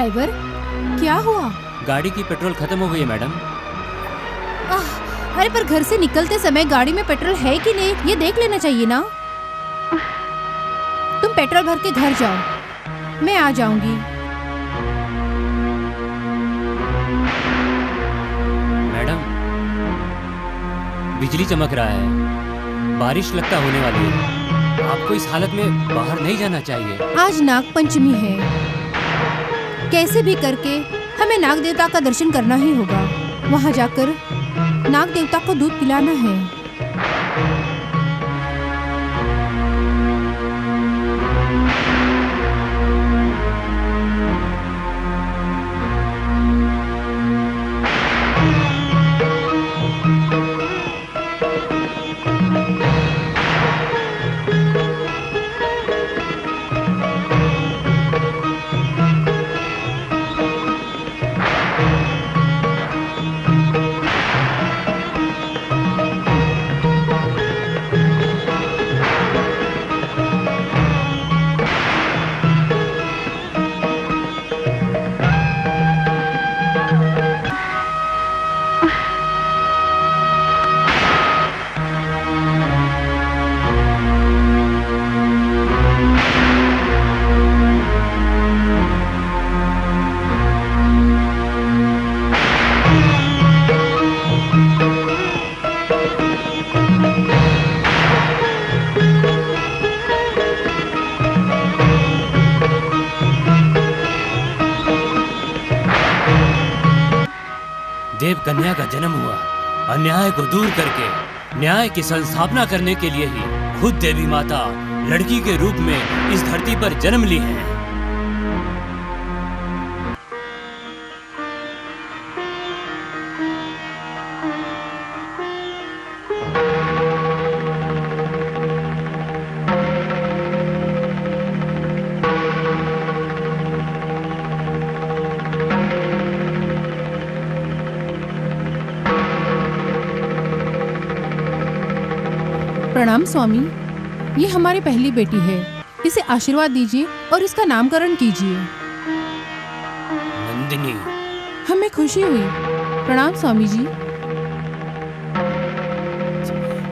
Driver, क्या हुआ? गाड़ी की पेट्रोल खत्म हो गई है मैडम। अरे पर घर से निकलते समय गाड़ी में पेट्रोल है कि नहीं ये देख लेना चाहिए ना। तुम पेट्रोल भर के घर जाओ, मैं आ जाऊंगी। मैडम, बिजली चमक रहा है, बारिश लगता होने वाली है। आपको इस हालत में बाहर नहीं जाना चाहिए। आज नाग पंचमी है, कैसे भी करके हमें नाग देवता का दर्शन करना ही होगा। वहाँ जाकर नाग देवता को दूध पिलाना है। देव कन्या का जन्म हुआ, अन्याय को दूर करके न्याय की संस्थापना करने के लिए ही खुद देवी माता लड़की के रूप में इस धरती पर जन्म ली है। प्रणाम स्वामी, ये हमारी पहली बेटी है, इसे आशीर्वाद दीजिए और इसका नामकरण कीजिए। नंदिनी। हमें खुशी हुई। प्रणाम स्वामी जी।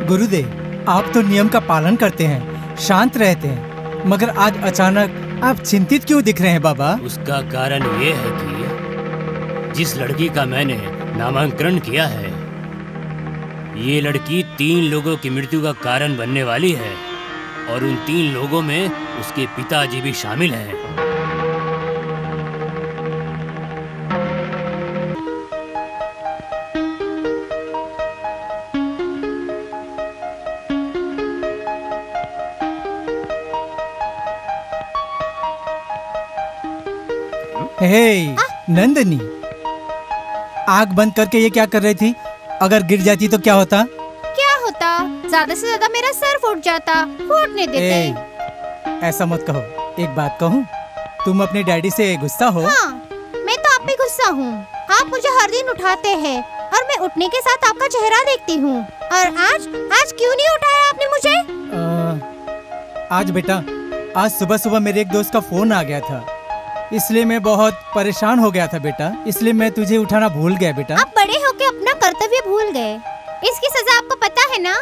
गुरुदेव, आप तो नियम का पालन करते हैं, शांत रहते हैं, मगर आज अचानक आप चिंतित क्यों दिख रहे हैं बाबा? उसका कारण ये है कि जिस लड़की का मैंने नामांकन किया है, ये लड़की 3 लोगों की मृत्यु का कारण बनने वाली है और उन 3 लोगों में उसके पिताजी भी शामिल हैं। हे नंदिनी, आग बंद करके ये क्या कर रही थी? अगर गिर जाती तो क्या होता? क्या होता? ज्यादा से ज्यादा मेरा सर फूट जाता। फूटने देते। ऐसा मत कहो। एक बात कहूँ, तुम अपने डैडी से गुस्सा हो? हाँ, मैं तो आप पे गुस्सा हूँ। आप मुझे हर दिन उठाते हैं और मैं उठने के साथ आपका चेहरा देखती हूँ। और आज क्यों नहीं उठाया आपने मुझे? आज बेटा, आज सुबह सुबह मेरे एक दोस्त का फोन आ गया था, इसलिए मैं बहुत परेशान हो गया था बेटा, इसलिए मैं तुझे उठाना भूल गया बेटा। आप बड़े होके अपना कर्तव्य भूल गए। इसकी सजा आपको पता है ना?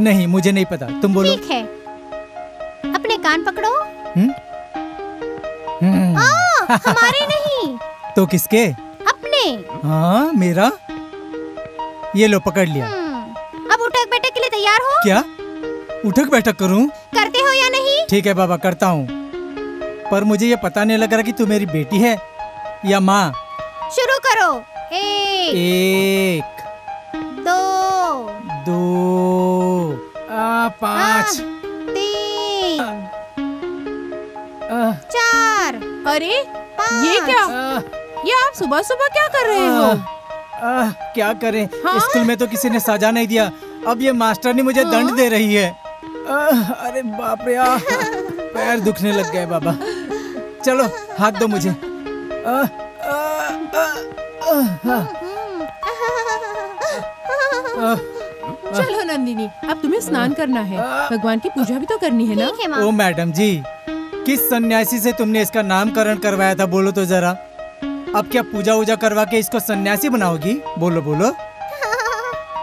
नहीं, मुझे नहीं पता, तुम बोलो। ठीक है, अपने कान पकड़ो। हमारे नहीं। तो किसके? अपने। हाँ, मेरा। ये लो, पकड़ लिया। अब उठक बैठक के लिए तैयार हो? क्या उठक बैठक करूँ? करते हो या नहीं? ठीक है बाबा, करता हूँ, पर मुझे ये पता नहीं लग रहा कि तू मेरी बेटी है या माँ। शुरू करो। 1 2 5 3 4। अरे 5। ये क्या? ये आप सुबह सुबह क्या कर रहे हो? क्या करें? स्कूल में तो किसी ने सजा नहीं दिया, अब ये मास्टरनी मुझे दंड दे रही है। अरे बाप रे, पैर दुखने लग गए बाबा। चलो हाथ दो मुझे। चलो नंदिनी, अब तुम्हें स्नान करना है, भगवान की पूजा भी तो करनी है ना? ओ मैडम जी, किस सन्यासी से तुमने इसका नामकरण करवाया था, बोलो तो जरा। अब क्या पूजा वूजा करवा के इसको सन्यासी बनाओगी? बोलो बोलो।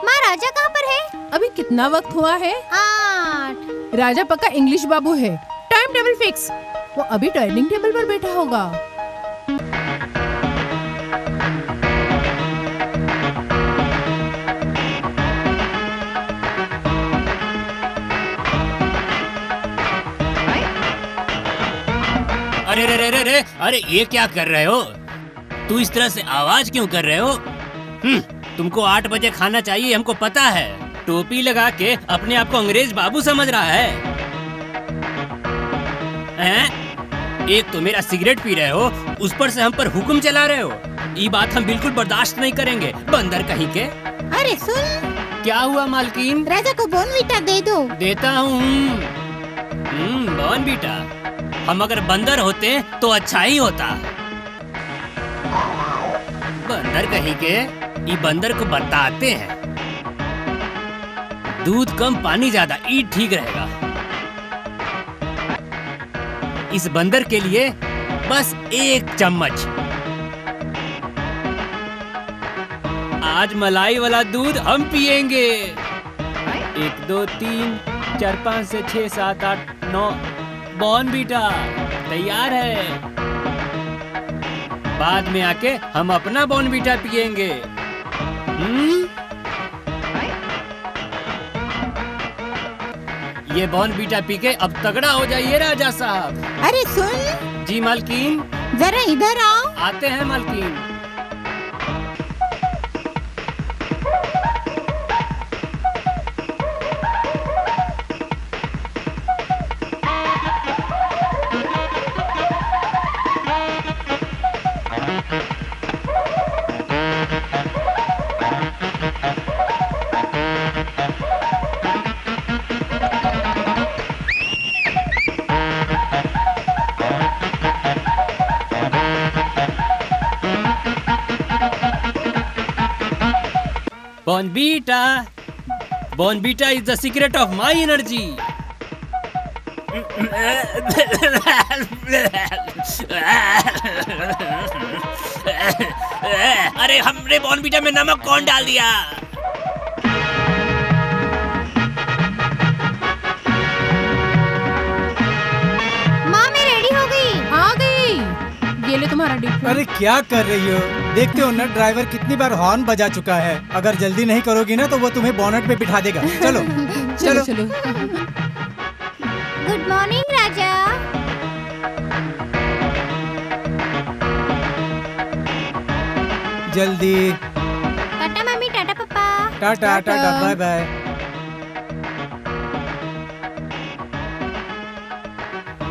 माँ राजा कहाँ पर है? अभी कितना वक्त हुआ है? 8। राजा पक्का इंग्लिश बाबू है। Time table fix. वो अभी डाइनिंग टेबल पर बैठा होगा। अरे रे रे रे रे, अरे ये क्या कर रहे हो? तू इस तरह से आवाज क्यों कर रहे हो? तुमको 8 बजे खाना चाहिए, हमको पता है। टोपी लगा के अपने आप को अंग्रेज बाबू समझ रहा है? हैं? एक तो मेरा सिगरेट पी रहे हो, उस पर से हम पर हुक्म चला रहे हो। ये बात हम बिल्कुल बर्दाश्त नहीं करेंगे, बंदर कहीं के। अरे सुन, क्या हुआ मालकिन? राजा को बॉर्नवीटा दे दो। देता हूँ। बॉर्नवीटा? हम अगर बंदर होते तो अच्छा ही होता। बंदर कहीं के, ये बंदर को बताते हैं दूध कम पानी ज्यादा, ये ठीक रहेगा। इस बंदर के लिए बस 1 चम्मच। आज मलाई वाला दूध हम पिएंगे। 1 2 3 4 5 6 7 8 9 बॉर्नवीटा तैयार है। बाद में आके हम अपना बॉर्नवीटा पिएंगे। ये बॉर्नवीटा पी के अब तगड़ा हो जाइए राजा साहब। अरे सुन। जी मालकिन। जरा इधर आओ। आते हैं मालकिन। Bonvita is the secret of my energy. अरे हमने बॉर्नवीटा में नमक कौन डाल दिया? माँ मैं रेडी हो गई। आ गई। ये ले तुम्हारा डिप। अरे क्या कर रही हो? देखते हो ना ड्राइवर कितनी बार हॉर्न बजा चुका है। अगर जल्दी नहीं करोगी ना तो वो तुम्हें बोनट पे बिठा देगा। चलो चलो चलो। Good morning Raja. जल्दी। Tata mummy, tata papa. Tata tata bye bye.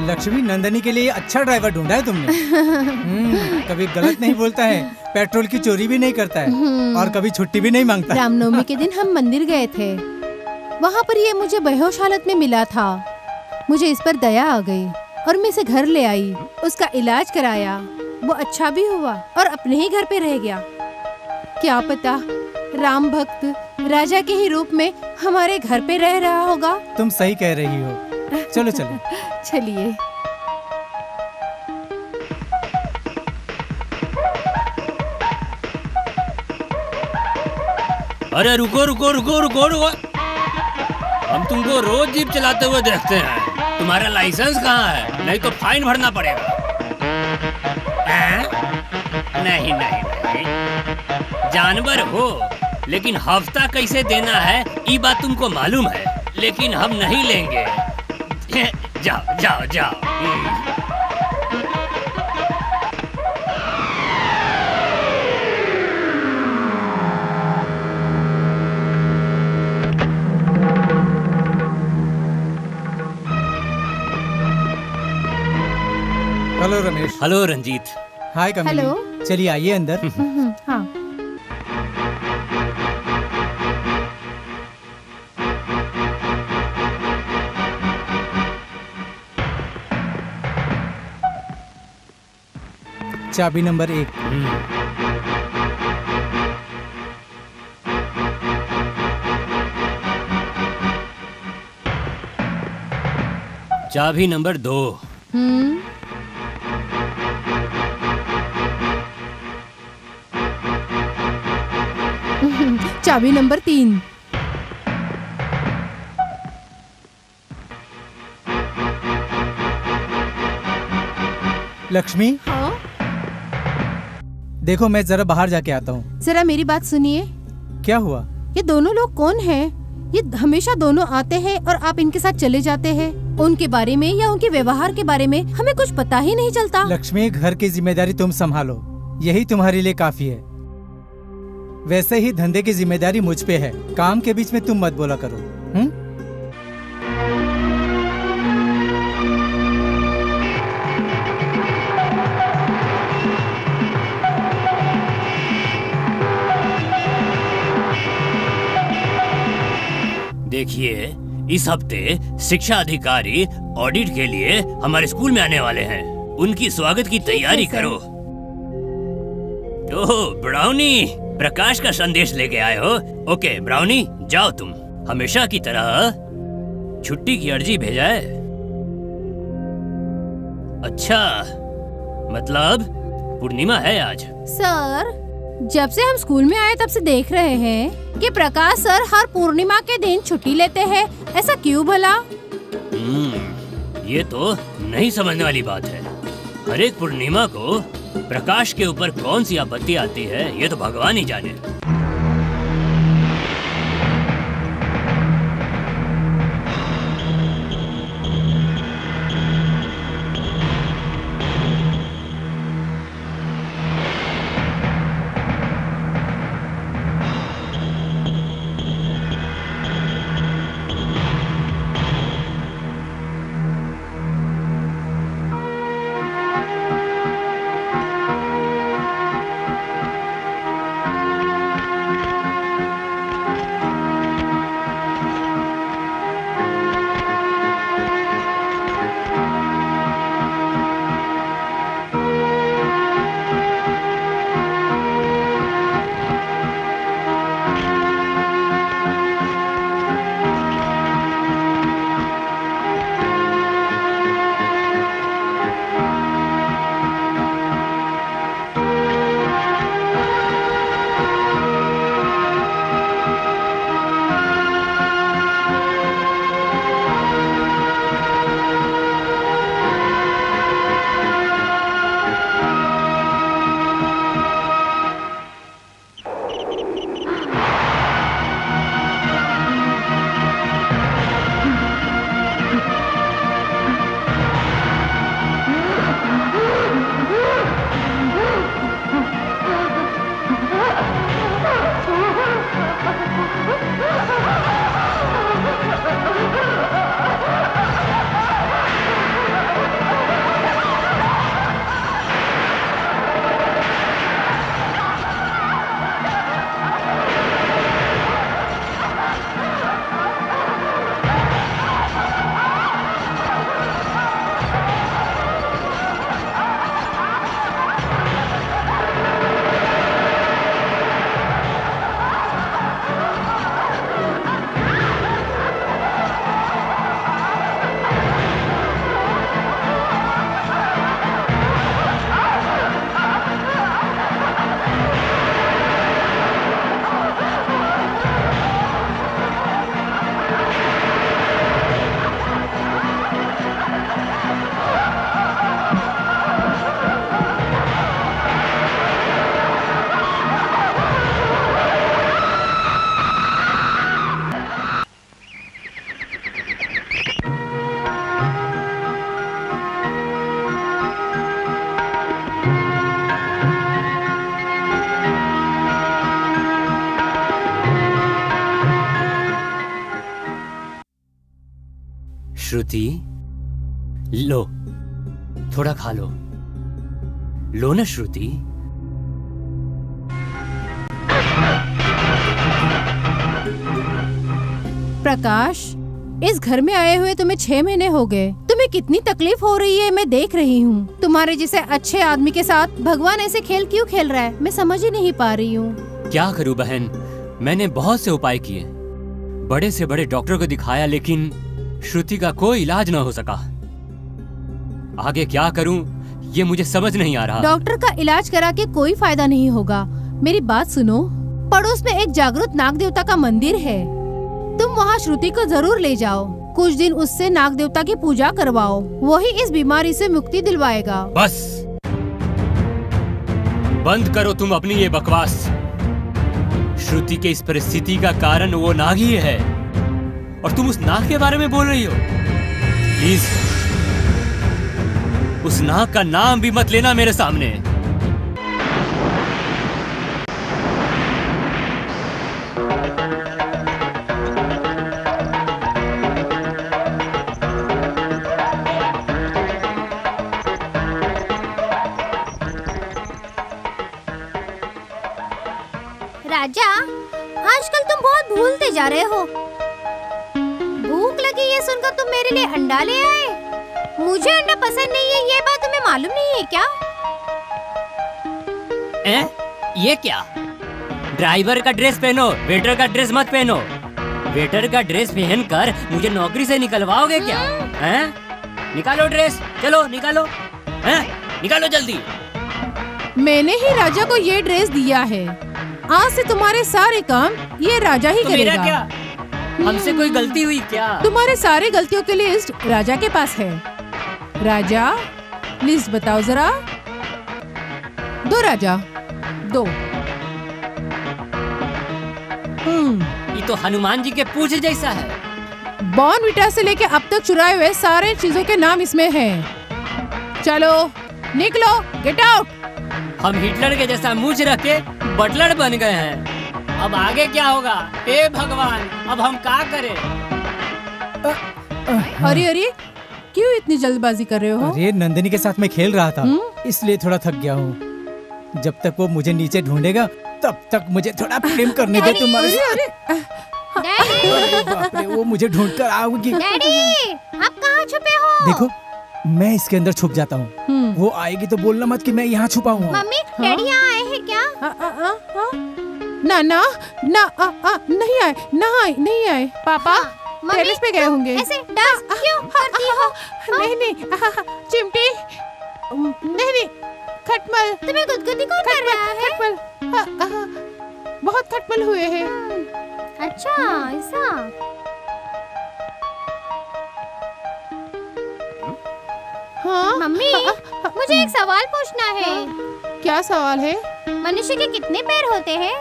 Lakshmi, Nandini के लिए अच्छा ड्राइवर ढूंढा है तुमने। कभी गलत नहीं बोलता है, पेट्रोल की चोरी भी नहीं करता है और कभी छुट्टी भी नहीं मांगता। रामनवमी के दिन हम मंदिर गए थे। वहाँ पर ये मुझे बेहोश हालत में मिला था। मुझे इस पर दया आ गई और मैं इसे घर ले आई। उसका इलाज कराया, वो अच्छा भी हुआ और अपने ही घर पे रह गया। क्या पता राम भक्त राजा के ही रूप में हमारे घर पे रह रहा होगा। तुम सही कह रही हो। चलो चलो। चलिए। अरे रुको रुको रुको रुको रुको, हम तुमको रोज जीप चलाते हुए देखते हैं। तुम्हारा लाइसेंस कहाँ है? नहीं तो फाइन भरना पड़ेगा। नहीं नहीं नहीं, जानवर हो लेकिन हफ्ता कैसे देना है ये बात तुमको मालूम है, लेकिन हम नहीं लेंगे। जाओ जाओ जाओ। हेलो रमेश। हेलो रंजीत। हाय कमली। हेलो। चलिए आइए अंदर। हाँ। चाबी नंबर 1। चाबी नंबर 2। चाबी नंबर 3। लक्ष्मी, हाँ? देखो मैं जरा बाहर जाके आता हूँ। जरा मेरी बात सुनिए। क्या हुआ? ये दोनों लोग कौन हैं? ये हमेशा दोनों आते हैं और आप इनके साथ चले जाते हैं। उनके बारे में या उनके व्यवहार के बारे में हमें कुछ पता ही नहीं चलता। लक्ष्मी, घर की जिम्मेदारी तुम संभालो, यही तुम्हारे लिए काफी है। वैसे ही धंधे की जिम्मेदारी मुझ पे है, काम के बीच में तुम मत बोला करो। देखिए, इस हफ्ते शिक्षा अधिकारी ऑडिट के लिए हमारे स्कूल में आने वाले हैं। उनकी स्वागत की तैयारी करो। ओह ब्राउनी, प्रकाश का संदेश लेके आए हो। ओके ब्राउनी, जाओ तुम। हमेशा की तरह छुट्टी की अर्जी भेजा है। अच्छा, मतलब पूर्णिमा है आज। सर, जब से हम स्कूल में आए तब से देख रहे हैं कि प्रकाश सर हर पूर्णिमा के दिन छुट्टी लेते हैं। ऐसा क्यों भला? ये तो नहीं समझने वाली बात है। हर एक पूर्णिमा को प्रकाश के ऊपर कौन सी आपत्ति आती है, ये तो भगवान ही जाने। श्रुति, लो थोड़ा खा लो। लो ना श्रुति। प्रकाश, इस घर में आए हुए तुम्हें 6 महीने हो गए। तुम्हें कितनी तकलीफ हो रही है मैं देख रही हूँ। तुम्हारे जैसे अच्छे आदमी के साथ भगवान ऐसे खेल क्यों खेल रहा है, मैं समझ ही नहीं पा रही हूँ। क्या करूँ बहन, मैंने बहुत से उपाय किए, बड़े से बड़े डॉक्टर को दिखाया, लेकिन श्रुति का कोई इलाज न हो सका। आगे क्या करूं ये मुझे समझ नहीं आ रहा। डॉक्टर का इलाज करा के कोई फायदा नहीं होगा। मेरी बात सुनो, पड़ोस में एक जागृत नाग देवता का मंदिर है, तुम वहाँ श्रुति को जरूर ले जाओ। कुछ दिन उससे नाग देवता की पूजा करवाओ, वही इस बीमारी से मुक्ति दिलवाएगा। बस बंद करो तुम अपनी ये बकवास। श्रुति के इस परिस्थिति का कारण वो नाग ही है और तुम उस नाग के बारे में बोल रही हो। प्लीज उस नाग का नाम भी मत लेना मेरे सामने। राजा, आजकल तुम बहुत भूलते जा रहे हो। भूख लगी ये सुनकर तुम मेरे लिए अंडा ले आए। मुझे अंडा पसंद नहीं है, ये बात तुम्हें मालूम नहीं है क्या? ये क्या? ड्राइवर का ड्रेस पहनो, वेटर का ड्रेस मत पहनो। वेटर का ड्रेस पहनकर मुझे नौकरी से निकलवाओगे क्या? निकालो ड्रेस, चलो निकालो, निकालो जल्दी। मैंने ही राजा को ये ड्रेस दिया है, आज से तुम्हारे सारे काम ये राजा ही करेगा। मेरा क्या? हमसे कोई गलती हुई क्या? तुम्हारे सारी गलतियों की लिस्ट राजा के पास है। राजा, लिस्ट बताओ जरा। दो राजा, दो। ये तो हनुमान जी के पूंछ जैसा है। बॉर्नविटा से लेके अब तक चुराए हुए सारे चीजों के नाम इसमें हैं। चलो निकलो, गेट आउट। हम हिटलर के जैसा मूंछ रख के बटलर बन गए हैं। अब आगे क्या होगा? हे भगवान, अब हम क्या करें? अरे अरे, क्यों इतनी जल्दबाजी कर रहे हो? अरे नंदिनी के साथ मैं खेल रहा था, इसलिए थोड़ा थक गया हूँ। जब तक वो मुझे नीचे ढूंढेगा तब तक मुझे थोड़ा प्रेम करने दे तुम्हारे साथ। डैडी, बाप रे, वो मुझे ढूंढ कर आओगी। डैडी, आप कहाँ छुपे हो? देखो, मैं इसके अंदर छुप जाता हूँ, वो आएगी तो बोलना मत कि मैं यहाँ छुपा हूँ। मम्मी, डैडी यहाँ आए हैं क्या? ना ना ना, नहीं आए, नहीं आए। पापा टेरेस पे गए होंगे। ऐसे डांस क्यों करती हो? नहीं नहीं, चिमटी, नहीं, खटमल। तुम्हें गुदगुदी कौन कर रहा है? खटमल, बहुत खटमल हुए हैं। अच्छा, ऐसा। हाँ मम्मी, मुझे एक सवाल पूछना है। क्या सवाल है? मनुष्य के कितने पैर होते हैं?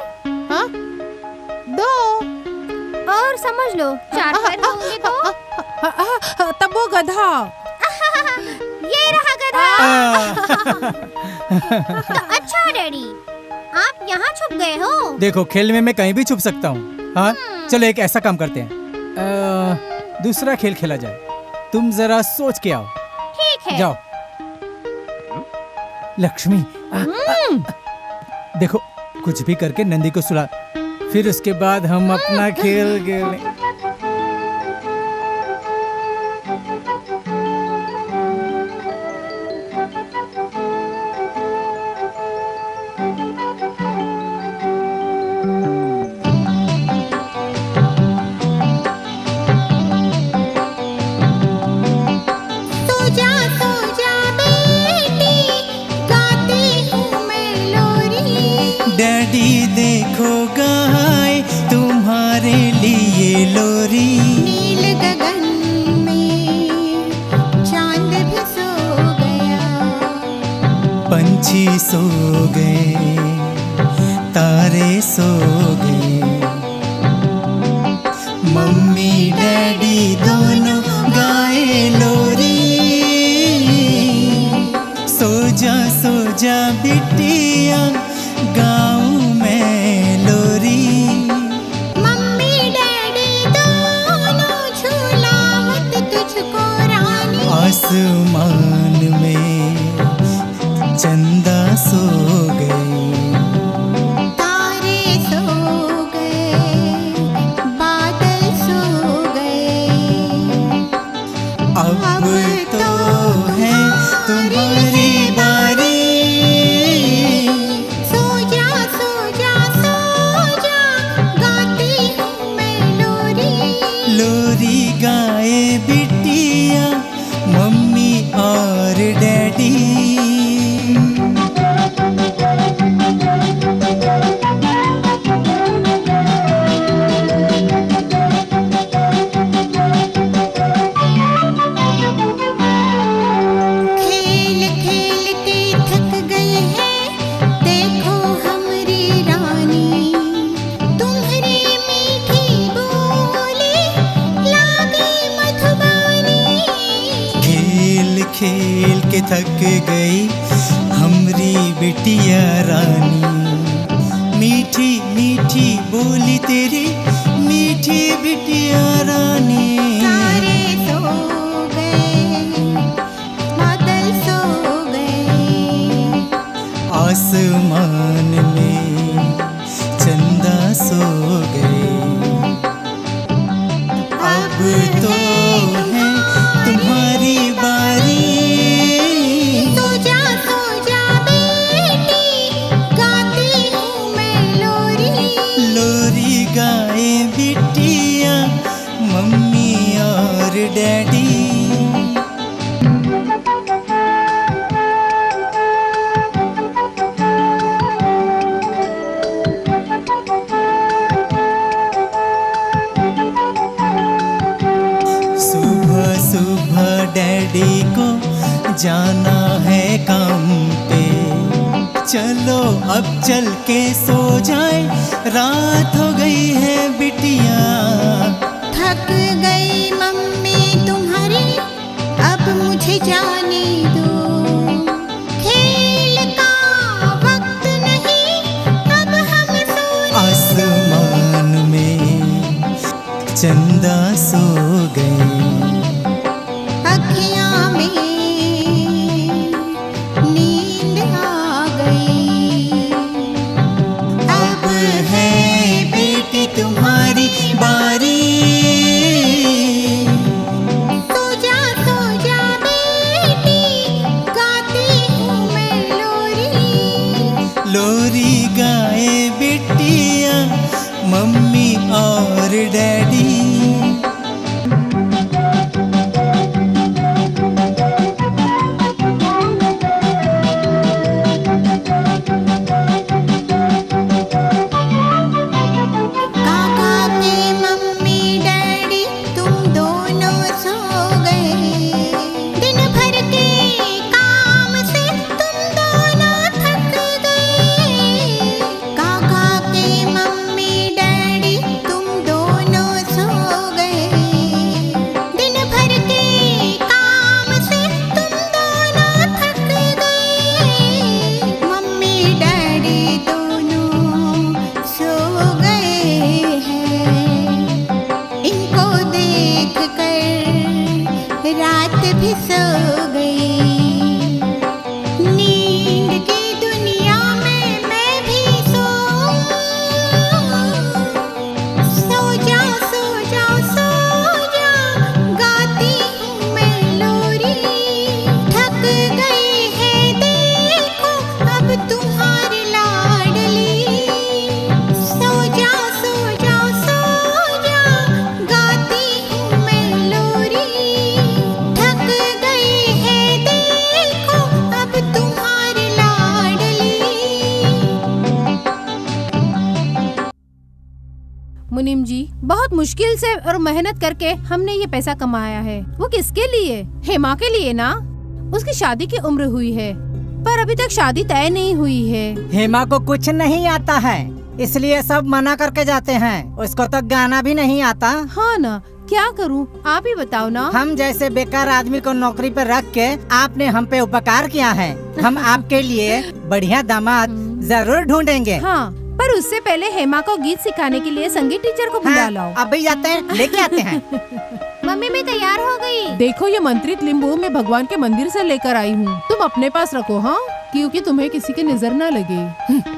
हाँ, 2। और समझ लो 4 पैर होंगे तो? तब वो गधा। ये रहा गधा। तो अच्छा डैडी, आप यहाँ छुप गए हो? देखो, खेल में मैं कहीं भी छुप सकता हूँ। हाँ, चलो एक ऐसा काम करते हैं, दूसरा खेल खेला जाए। तुम जरा सोच के आओ। ठीक है। जाओ। लक्ष्मी, देखो, कुछ भी करके नंदी को सुला, फिर उसके बाद हम अपना खेल खेलें। डैडी देखो गाए तुम्हारे लिए लोरी। नील गगन में चांद भी सो गया, पंछी सो गए, तारे सो गए, मम्मी डैडी दोनों गाए लोरी। सो जा बिटिया गाँव में लोरी। मम्मी डैडी दोनों झूलावत तुझको रानी। आसमान में चंदा सो गए, तारे सो गए, बादल सो गए। अब तो है तुम्हारी बारी। सो जा गाती हूँ मैं लोरी। लोरी गाए बिटिया मम्मी और के थक गई हमरी बिटिया रानी। मीठी मीठी बोली तेरी मीठी बिटिया रानी। तारे सो गए, बादल सो गए, आसमान में चंदा सो गए। अब तो है तुम्हारी बारी। सो जा बेटी, गाती हूँ मैं लोरी। लोरी गाए बिटिया मम्मी और डैडी। सुबह सुबह डैडी को जाना है काम पे। चलो अब चल के सो जाए, रात हो गई है बिटिया। थक गई मम्मी तुम्हारी, अब मुझे जाने दो। खेल का वक्त नहीं, अब हम सोने। आसमान में चंदा सो गए। अखियाँ में नींद आ गई। अब है बेटी तुम्हारी बारी। सो जा बेटी, गाती हूँ मैं लोरी। लोरी गाए बिटिया मम्मी और डैडी। काका के मम्मी डैडी तुम दोनों सो गए। दिन भर के काम से तुम दोनों थक गए। काका के मम्मी डैडी तुम दोनों सो गए। दिन भर के काम से तुम दोनों थक गए। मम्मी डैडी दोनों सो गए हैं। इनको देख कर रात भी सो गई। नींद की दुनिया में मैं भी सो जा गाती हूँ मैं लोरी। थक गई है देखो अब तुम्हारी लाडली। सो जा गाती हूँ मैं लोरी। थक गई है देखो अब तुम्हारी लाडली। मुनीम जी, बहुत मुश्किल से और मेहनत करके हमने ये पैसा कमाया है। वो किसके लिए? हेमा के लिए ना। उसकी शादी की उम्र हुई है, पर अभी तक शादी तय नहीं हुई है। हेमा को कुछ नहीं आता है, इसलिए सब मना करके जाते हैं। उसको तो गाना भी नहीं आता। हाँ ना, क्या करूँ, आप ही बताओ ना। हम जैसे बेकार आदमी को नौकरी पर रख के आपने हम पे उपकार किया है। हम आपके लिए बढ़िया दामाद जरूर ढूंढेंगे। हाँ, पर उससे पहले हेमा को गीत सिखाने के लिए संगीत टीचर को बुला लाओ। अब भी जाते हैं, लेके आते हैं। मम्मी मैं तैयार हो गई। देखो, ये मंत्रित लींबू मैं भगवान के मंदिर से लेकर आई हूँ। तुम अपने पास रखो, हाँ, क्योंकि तुम्हें किसी की नजर न लगे।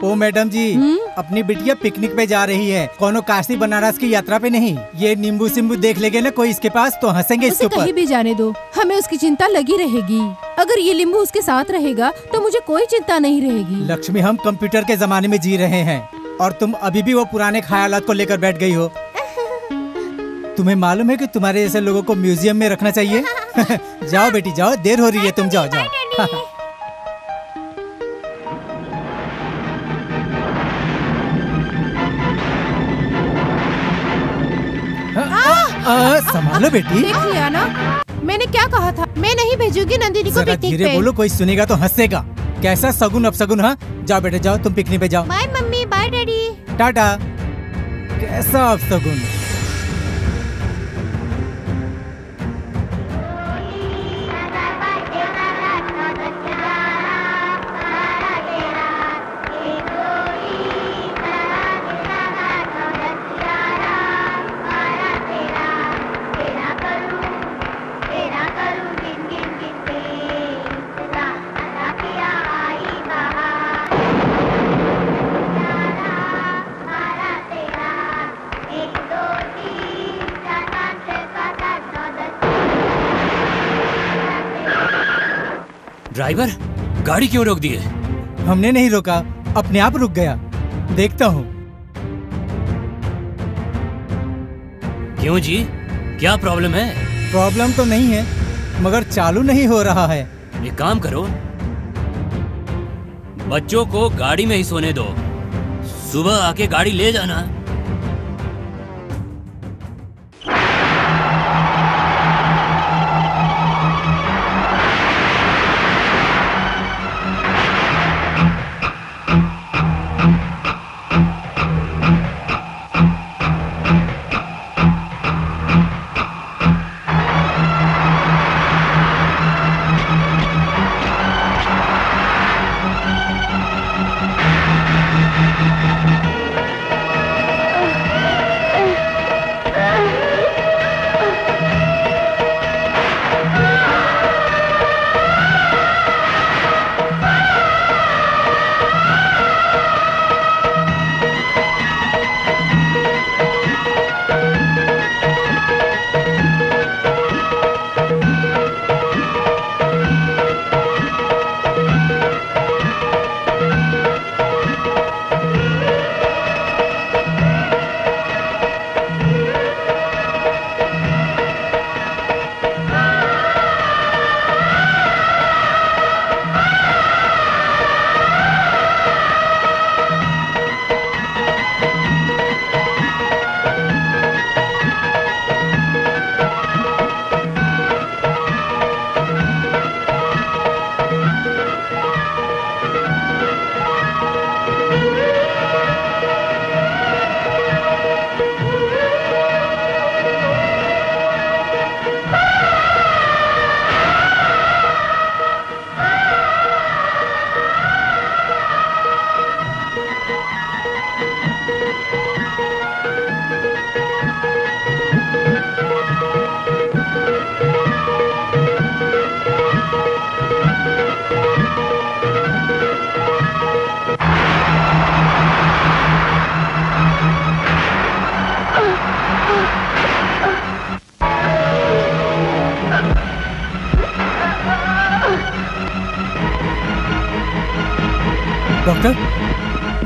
ओ मैडम जी, अपनी बिटिया पिकनिक पे जा रही है, कोनो काशी बनारस की यात्रा पे नहीं। ये नींबू सिम्बू देख लेंगे ना कोई इसके पास तो हंसेंगे इसके ऊपर। कहीं भी जाने दो, हमें उसकी चिंता लगी रहेगी। अगर ये लींबू उसके साथ रहेगा तो मुझे कोई चिंता नहीं रहेगी। लक्ष्मी, हम कंप्यूटर के जमाने में जी रहे हैं और तुम अभी भी वो पुराने ख्यालात को लेकर बैठ गई हो। तुम्हें मालूम है कि तुम्हारे जैसे लोगों को म्यूजियम में रखना चाहिए। जाओ बेटी जाओ, देर हो रही है, तुम जाओ जाओ। संभालो बेटी। देख लिया ना, मैंने क्या कहा था। मैं नहीं भेजूंगी नंदिनी को पिकनिक पे। धीरे बोलो, कोई सुनेगा तो हंसेगा। कैसा सगुन अपसगुन। हाँ जाओ बेटे जाओ, तुम पिकनिक पे जाओ। Bye mummy, bye daddy. Tata. कैसा अपसगुन। ड्राइवर, गाड़ी क्यों रोक दी है? हमने नहीं रोका, अपने आप रुक गया। देखता हूँ। क्यों जी, क्या प्रॉब्लम है? प्रॉब्लम तो नहीं है, मगर चालू नहीं हो रहा है। एक काम करो, बच्चों को गाड़ी में ही सोने दो, सुबह आके गाड़ी ले जाना।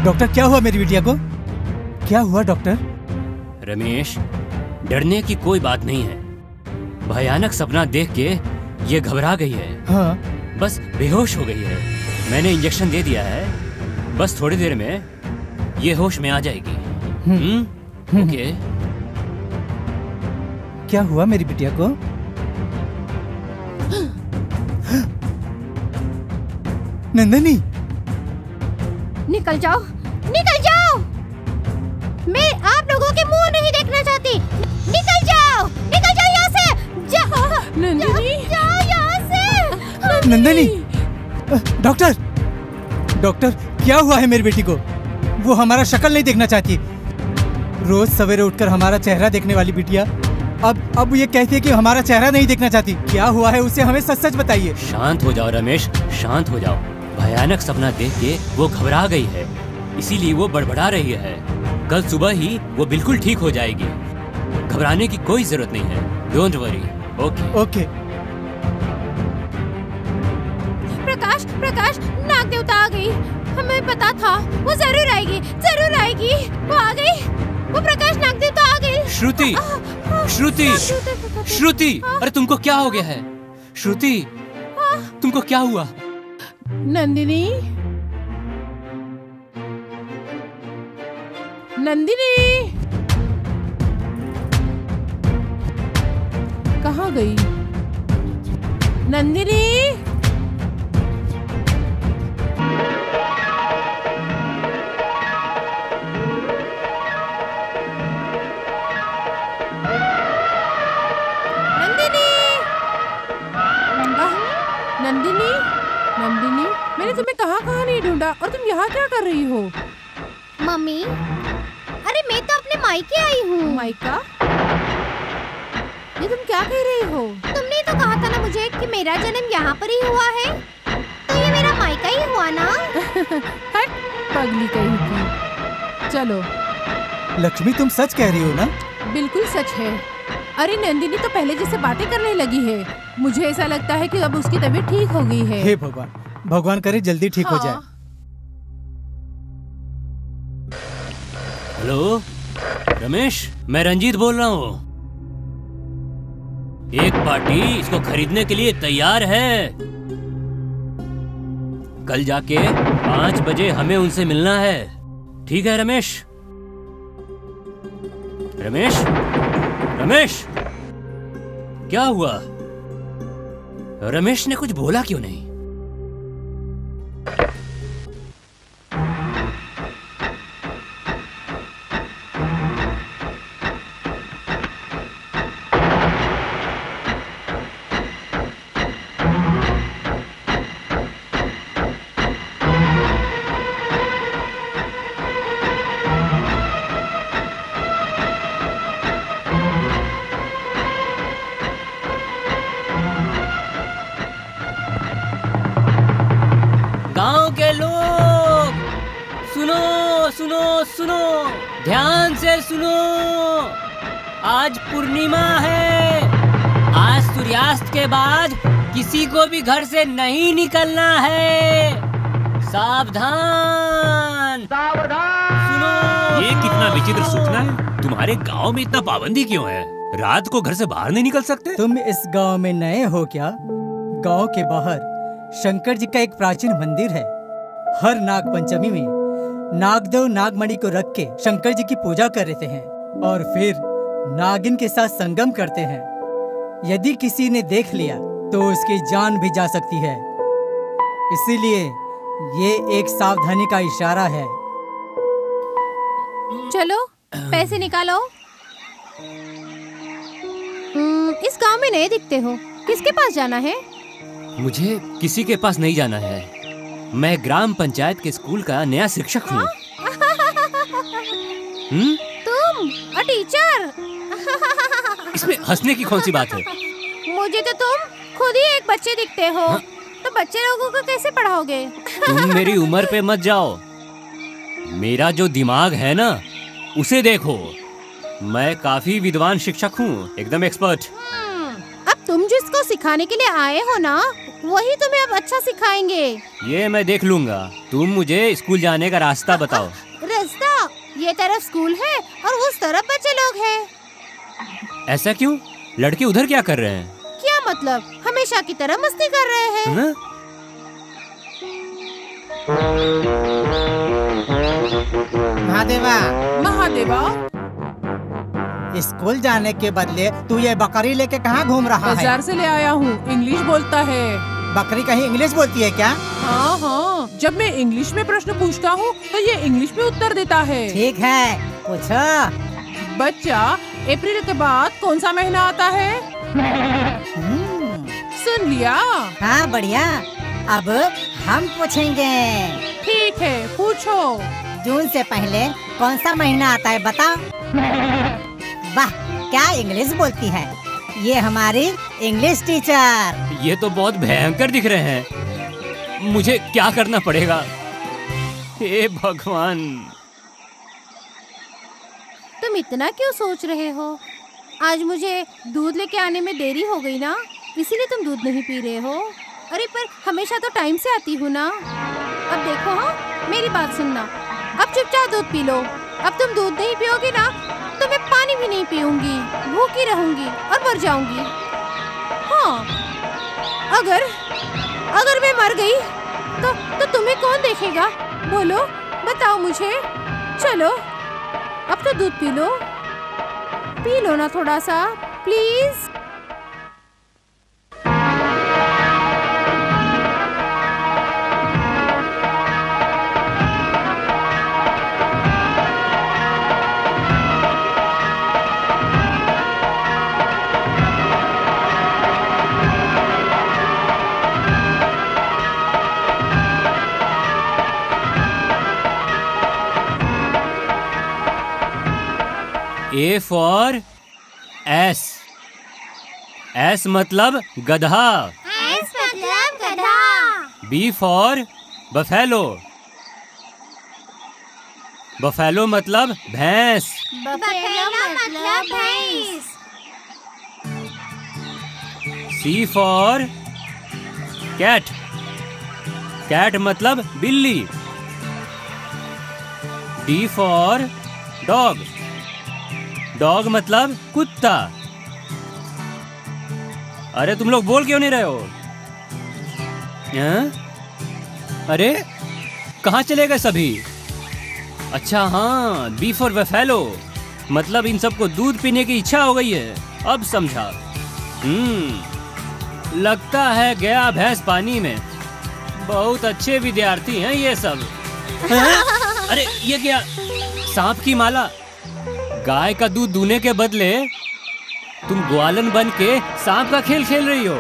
डॉक्टर, क्या हुआ मेरी बिटिया को? क्या हुआ डॉक्टर? रमेश, डरने की कोई बात नहीं है। भयानक सपना देख के ये घबरा गई है। हाँ। बस बेहोश हो गई है। मैंने इंजेक्शन दे दिया है, बस थोड़ी देर में ये होश में आ जाएगी। ओके। क्या हुआ मेरी बिटिया को? नंदनी, निकल जाओ, निकल जाओ। मैं आप लोगों के मुंह नहीं देखना चाहती। निकल जाओ यहाँ से। जाओ नंदिनी, जाओ यहाँ से। नंदनी। डॉक्टर, क्या हुआ है मेरी बेटी को? वो हमारा शक्ल नहीं देखना चाहती। रोज सवेरे उठकर हमारा चेहरा देखने वाली बिटिया अब ये कहती है कि हमारा चेहरा नहीं देखना चाहती। क्या हुआ है उसे हमें सच बताइए। शांत हो जाओ रमेश, शांत हो जाओ। भयानक सपना देख के वो घबरा गई है, इसीलिए वो बड़बड़ा रही है। कल सुबह ही वो बिल्कुल ठीक हो जाएगी। घबराने की कोई जरूरत नहीं है। Don't worry. ओके। प्रकाश, नाग देवता आ गई। हमें पता था वो जरूर आएगी। वो आ गई। वो प्रकाश नाग देवता आ गई। श्रुति, अरे तुमको क्या हो गया है? श्रुति, तुमको क्या हुआ? नंदिनी, कहाँ गई? नंदिनी, नंदिनी, मैंने तुम्हें कहाँ नहीं ढूंढा और तुम यहाँ क्या कर रही हो? मम्मी, अरे मैं तो अपने मायके आई हूँ। मायका? ये तुम क्या कह रही हो? तुमने तो कहा था ना मुझे कि मेरा जन्म यहाँ पर ही हुआ है, तो ये मेरा मायका ही हुआ ना। हट, पगली कहीं की। चलो। लक्ष्मी, तुम सच कह रही हो ना? बिल्कुल सच है। अरे नंदिनी तो पहले जैसे बातें करने लगी है। मुझे ऐसा लगता है कि अब उसकी तबीयत ठीक हो गई है। हे भगवान, भगवान करे जल्दी ठीक हो जाए। हेलो रमेश, मैं रंजीत बोल रहा हूँ। एक पार्टी इसको खरीदने के लिए तैयार है। कल जाके 5 बजे हमें उनसे मिलना है। ठीक है रमेश? रमेश, रमेश, क्या हुआ? रमेश ने कुछ बोला क्यों नहीं? ध्यान से सुनो, आज पूर्णिमा है। आज सूर्यास्त के बाद किसी को भी घर से नहीं निकलना है। सावधान, सावधान। सुनो। ये कितना विचित्र सूचना है। तुम्हारे गांव में इतना पाबंदी क्यों है? रात को घर से बाहर नहीं निकल सकते? तुम इस गांव में नए हो क्या? गांव के बाहर शंकर जी का एक प्राचीन मंदिर है। हर नाग पंचमी में नागदेव नागमणि को रख के शंकर जी की पूजा करते हैं और फिर नागिन के साथ संगम करते हैं। यदि किसी ने देख लिया तो उसकी जान भी जा सकती है। इसीलिए ये एक सावधानी का इशारा है। चलो पैसे निकालो। इस गांव में नए दिखते हो, किसके पास जाना है? मुझे किसी के पास नहीं जाना है। मैं ग्राम पंचायत के स्कूल का नया शिक्षक हूँ। तुम टीचर? इसमें हंसने की कौन सी बात है? मुझे तो तुम खुद ही एक बच्चे दिखते हो। तो बच्चे लोगों को कैसे पढ़ाओगे? तुम मेरी उम्र पे मत जाओ। मेरा जो दिमाग है ना, उसे देखो। मैं काफी विद्वान शिक्षक हूँ, एकदम एक्सपर्ट। अब तुम जिसको सिखाने के लिए आए हो ना, वही तुम्हें अब अच्छा सिखाएंगे। ये मैं देख लूंगा। तुम मुझे स्कूल जाने का रास्ता बताओ। रास्ता? ये तरफ स्कूल है और उस तरफ बच्चे लोग हैं। ऐसा क्यों? लड़के उधर क्या कर रहे हैं? क्या मतलब? हमेशा की तरह मस्ती कर रहे हैं। महादेवा, महादेवा, स्कूल जाने के बदले तू ये बकरी लेके कहाँ घूम रहा है? बाजार से ले आया हूँ। इंग्लिश बोलता है। बकरी कहीं इंग्लिश बोलती है क्या? हाँ हाँ, जब मैं इंग्लिश में प्रश्न पूछता हूँ तो ये इंग्लिश में उत्तर देता है। ठीक है, पूछो। बच्चा, अप्रैल के बाद कौन सा महीना आता है? सुन लिया? हाँ बढ़िया। अब हम पूछेंगे। ठीक है, पूछो। जून से पहले कौन सा महीना आता है बताओ। वाह, क्या इंग्लिश बोलती है ये हमारी इंग्लिश टीचर। ये तो बहुत भयंकर दिख रहे हैं। मुझे क्या करना पड़ेगा? हे भगवान। तुम इतना क्यों सोच रहे हो? आज मुझे दूध लेके आने में देरी हो गई ना, इसीलिए तुम दूध नहीं पी रहे हो। अरे पर हमेशा तो टाइम से आती हूँ ना। अब देखो, हाँ मेरी बात सुनना। अब चुपचाप दूध पी लो। अब तुम दूध नहीं पियोगी ना तो मैं पानी भी नहीं पीऊंगी, भूखी रहूंगी और मर जाऊंगी। हाँ, अगर मैं मर गई तो तुम्हें कौन देखेगा? बोलो, बताओ मुझे। चलो अब तो दूध पी लो ना थोड़ा सा, please. A for S. S मतलब गधा। S मतलब गधा। B for buffalo. Buffalo मतलब भैंस। बफेलो मतलब भैंस। C for cat. कैट मतलब बिल्ली। D for dog. डॉग मतलब कुत्ता। अरे तुम लोग बोल क्यों नहीं रहे हो? अरे कहाँ चले गए सभी? अच्छा हाँ, B फॉर बफेलो मतलब इन सबको दूध पीने की इच्छा हो गई है। अब समझा। लगता है गया भैंस पानी में। बहुत अच्छे विद्यार्थी हैं ये सब। अरे ये क्या? सांप की माला। गाय का दूध दूने के बदले तुम ग्वालन बन के सांप का खेल खेल रही हो।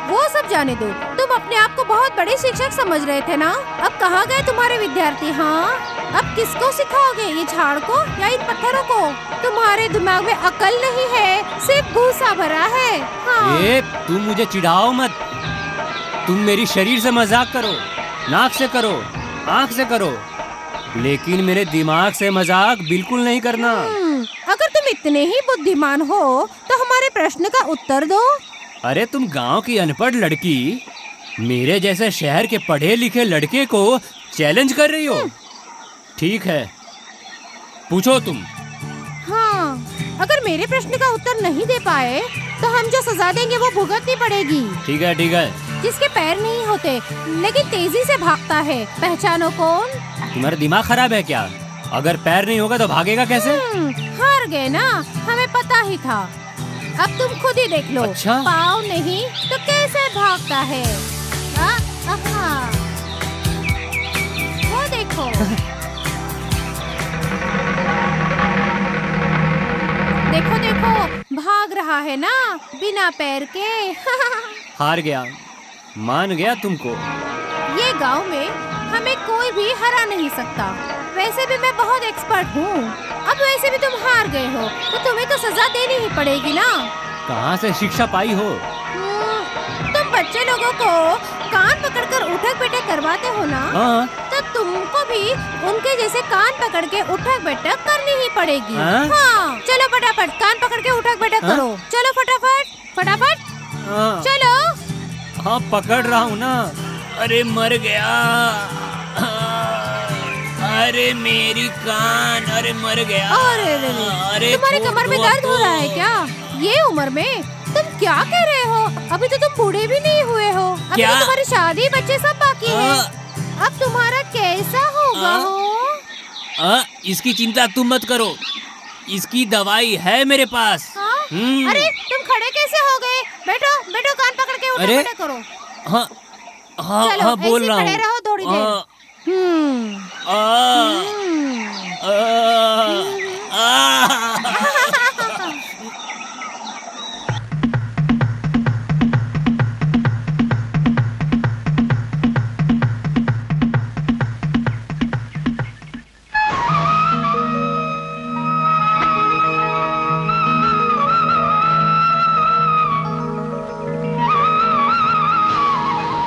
वो सब जाने दो। तुम अपने आप को बहुत बड़े शिक्षक समझ रहे थे ना? अब कहाँ गए तुम्हारे विद्यार्थी? हाँ, अब किसको सिखाओगे? ये झाड़ को या इन पत्थरों को? तुम्हारे दिमाग में अकल नहीं है, सिर्फ भूसा भरा है। हाँ। तुम मुझे चिढ़ाओ मत। तुम मेरी शरीर से मजाक करो, नाक से करो, आँख से करो, लेकिन मेरे दिमाग से मजाक बिल्कुल नहीं करना। अगर तुम इतने ही बुद्धिमान हो तो हमारे प्रश्न का उत्तर दो। अरे तुम गांव की अनपढ़ लड़की मेरे जैसे शहर के पढ़े लिखे लड़के को चैलेंज कर रही हो। ठीक है, पूछो तुम। हाँ, अगर मेरे प्रश्न का उत्तर नहीं दे पाए तो हम जो सजा देंगे वो भुगतनी पड़ेगी। ठीक है ठीक है। जिसके पैर नहीं होते लेकिन तेजी से भागता है, पहचानो कौन? तुम्हारा दिमाग खराब है क्या? अगर पैर नहीं होगा तो भागेगा कैसे? हार गए ना, हमें पता ही था। अब तुम खुद ही देख लो। अच्छा? पाँव नहीं तो कैसे भागता है? वो देखो। देखो देखो, भाग रहा है ना बिना पैर के। हार गया, मान गया तुमको। ये गांव में हमें कोई भी हरा नहीं सकता। वैसे भी मैं बहुत एक्सपर्ट हूँ। अब वैसे भी तुम हार गए हो तो तुम्हें तो सजा देनी ही पड़ेगी ना। कहाँ से शिक्षा पाई हो? तुम बच्चे लोगों को कान पकड़कर उठक बैठक करवाते हो ना। हाँ। तो तुमको भी उनके जैसे कान पकड़ के उठक बैठक करनी ही पड़ेगी। हाँ? हाँ, चलो फटाफट कान पकड़ के उठक बैठक करो। चलो फटाफट फटाफट। हाँ। चलो। हाँ पकड़ रहा हूँ ना। अरे मर गया। अरे मेरी कान, अरे मर गया। अरे तुम्हारी कमर में दर्द हो रहा है क्या? ये उम्र में तुम क्या कह रहे हो? अभी तो तुम बूढ़े भी नहीं हुए हो। अभी तो तुम्हारी शादी, बच्चे सब बाकी है। अब तुम्हारा कैसा होगा हो? इसकी चिंता तुम मत करो, इसकी दवाई है मेरे पास। अरे तुम खड़े कैसे हो गए? बैठो बैठो, कान पकड़ के उठक बैठक करो। हाँ हाँ हाँ, बोल रहा हूँ। खड़े रहो थोड़ी देर।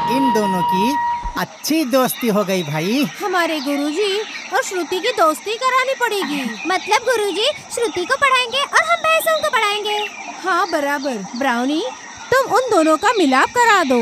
इन दोनों की अच्छी दोस्ती हो गई भाई। हमारे गुरुजी और श्रुति की दोस्ती करानी पड़ेगी। मतलब गुरुजी श्रुति को पढ़ाएंगे और हम भैंसों को पढ़ाएंगे। हाँ बराबर। ब्राउनी, तुम उन दोनों का मिलाप करा दो।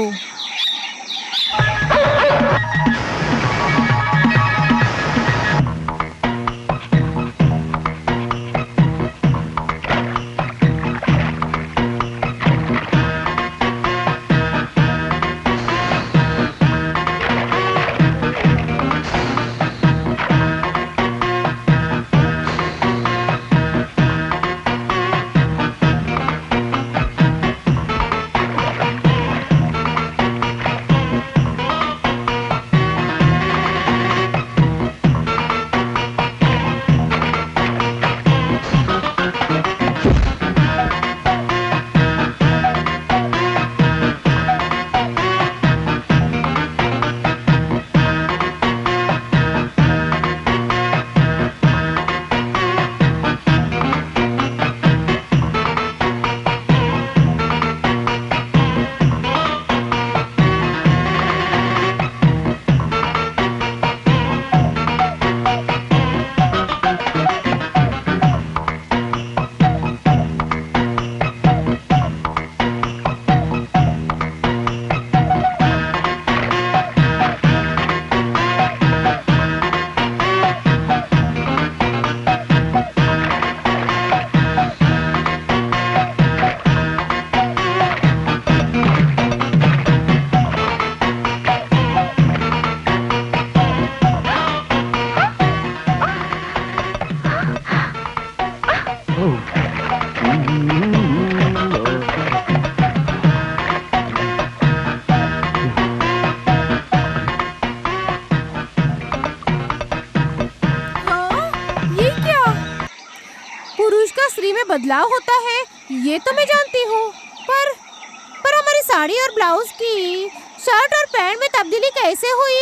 बदलाव होता है ये तो मैं जानती हूँ, पर हमारी साड़ी और ब्लाउज की शर्ट और पैंट में तब्दीली कैसे हुई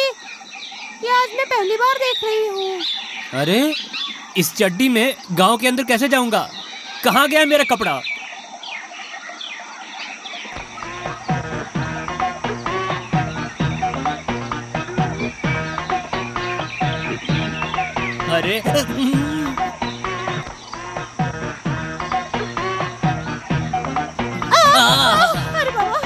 ये आज मैं पहली बार देख रही हूँ। अरे इस चड्डी में गांव के अंदर कैसे जाऊंगा? कहाँ गया मेरा कपड़ा? अरे अरे बाबा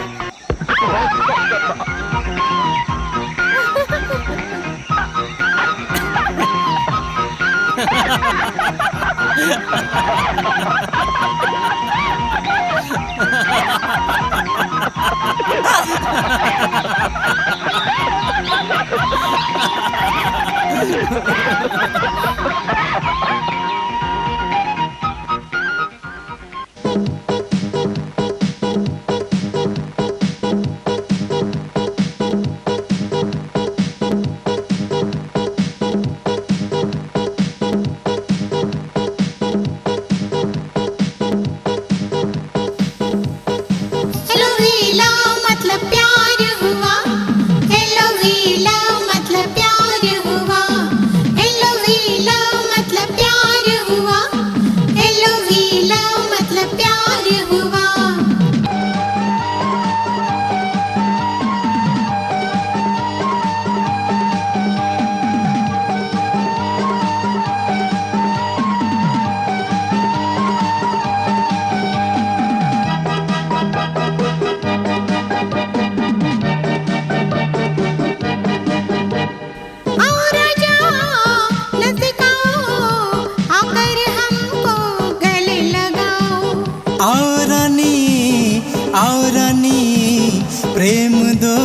प्रेम दो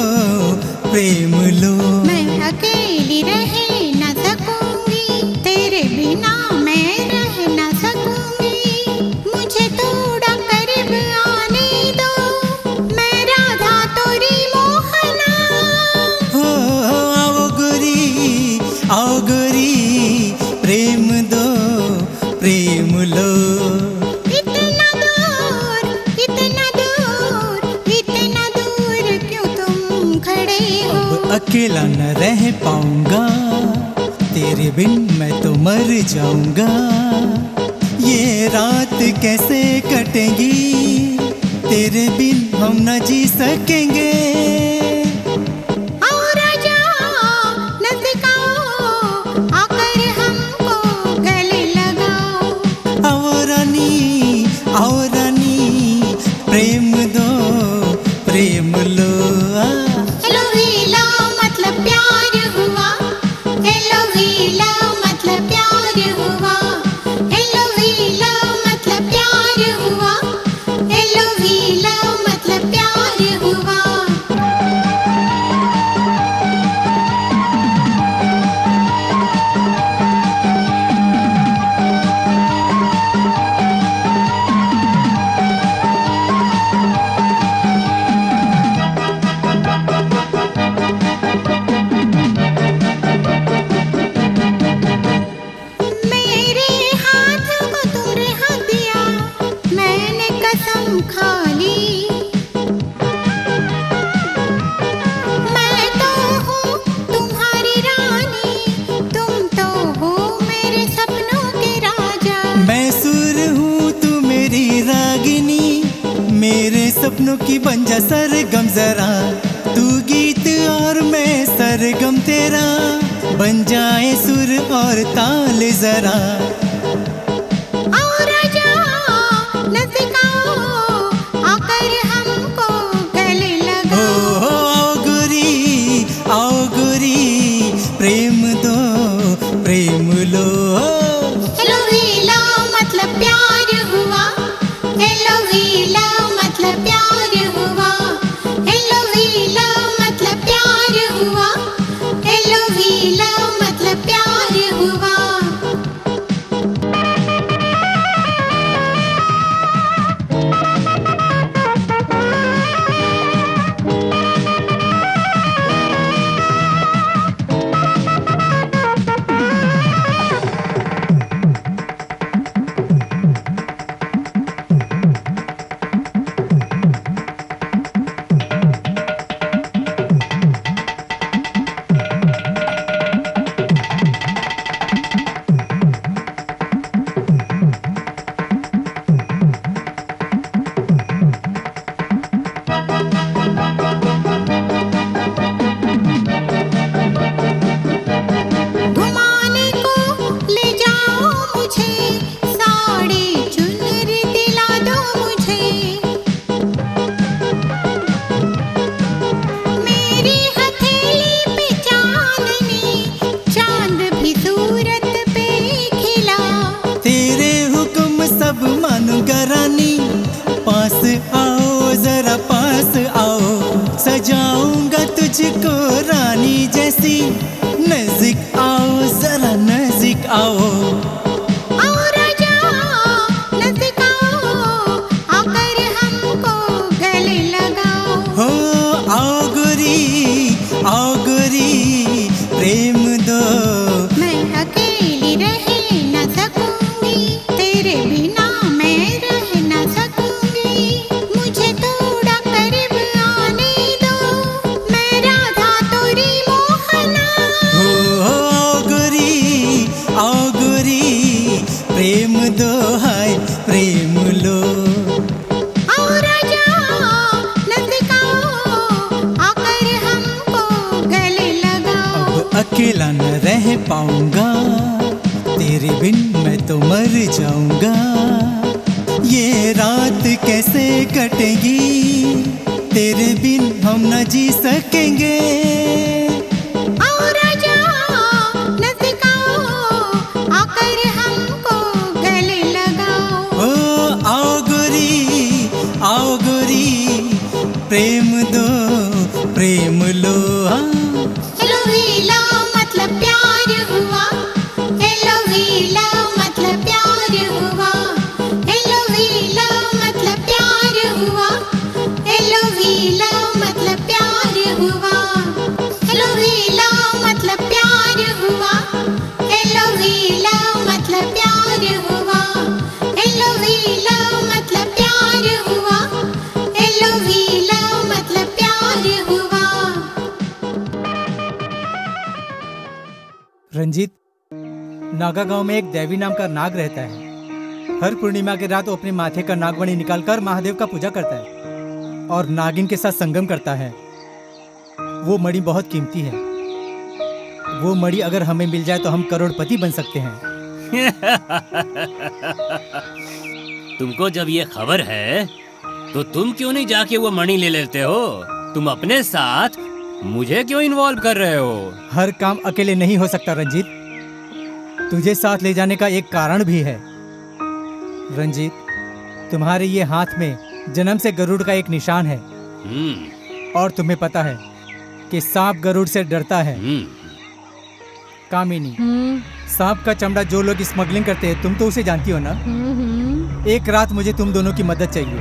प्रेम लो। मैं अकेली रह न सकूंगी, तेरे बिना मैं रह न सकूंगी। मुझे थोड़ा करीब आने दो, मैं राधा तोरी मोहना। हो आओ गोरी प्रेम दो प्रेम लो। अकेला न रह पाऊंगा, तेरे बिन मैं तो मर जाऊंगा। ये रात कैसे कटेगी, तेरे बिन हम न जी सकेंगे। आओ रानी प्रेम दो प्रेम लो। सपनों की बन जा सरगम जरा, तू गीत और मैं सरगम तेरा। बन जाए सुर और ताल जरा। आओ गोरी प्रेम दो प्रेम लो। मतलब प्यार हुआ, मतलब प्यार हुआ, मतलब प्यार हुआ, मतलब प्यार हुआ। पाऊंगा, तेरे बिन मैं तो मर जाऊंगा। ये रात कैसे कटेगी, तेरे बिन हम न जी सकेंगे। आओ गोरी, प्रेम दो, प्रेम लो। हेलो वीला मतलब प्यार हुआ, हेलो वीला मतलब प्यार हुआ, हेलो वीला मतलब प्यार हुआ, हेलो वीला मतलब प्यार हुआ, हेलो वीला मतलब प्यार हुआ, हेलो वीला मतलब प्यार हुआ, हेलो वीला मतलब प्यार हुआ, हेलो वीला मतलब प्यार हुआ। रंजीत, नागा गांव में एक देवी नाम का नाग रहता है। हर पूर्णिमा के रात वो अपने माथे का नागमणि निकालकर महादेव का पूजा करता है और नागिन के साथ संगम करता है। वो मणि बहुत कीमती है। वो मणि अगर हमें मिल जाए तो हम करोड़पति बन सकते हैं। तुमको जब ये खबर है तो तुम क्यों नहीं जाके वो मणि ले लेते हो? तुम अपने साथ मुझे क्यों इन्वॉल्व कर रहे हो? हर काम अकेले नहीं हो सकता रंजीत, तुझे साथ ले जाने का एक कारण भी है। रंजीत, तुम्हारे ये हाथ में जन्म से गरुड़ का एक निशान है और तुम्हें पता है कि सांप गरुड़ से डरता है। कामिनी, सांप का चमड़ा जो लोग स्मगलिंग करते हैं, तुम तो उसे जानती हो ना। एक रात मुझे तुम दोनों की मदद चाहिए।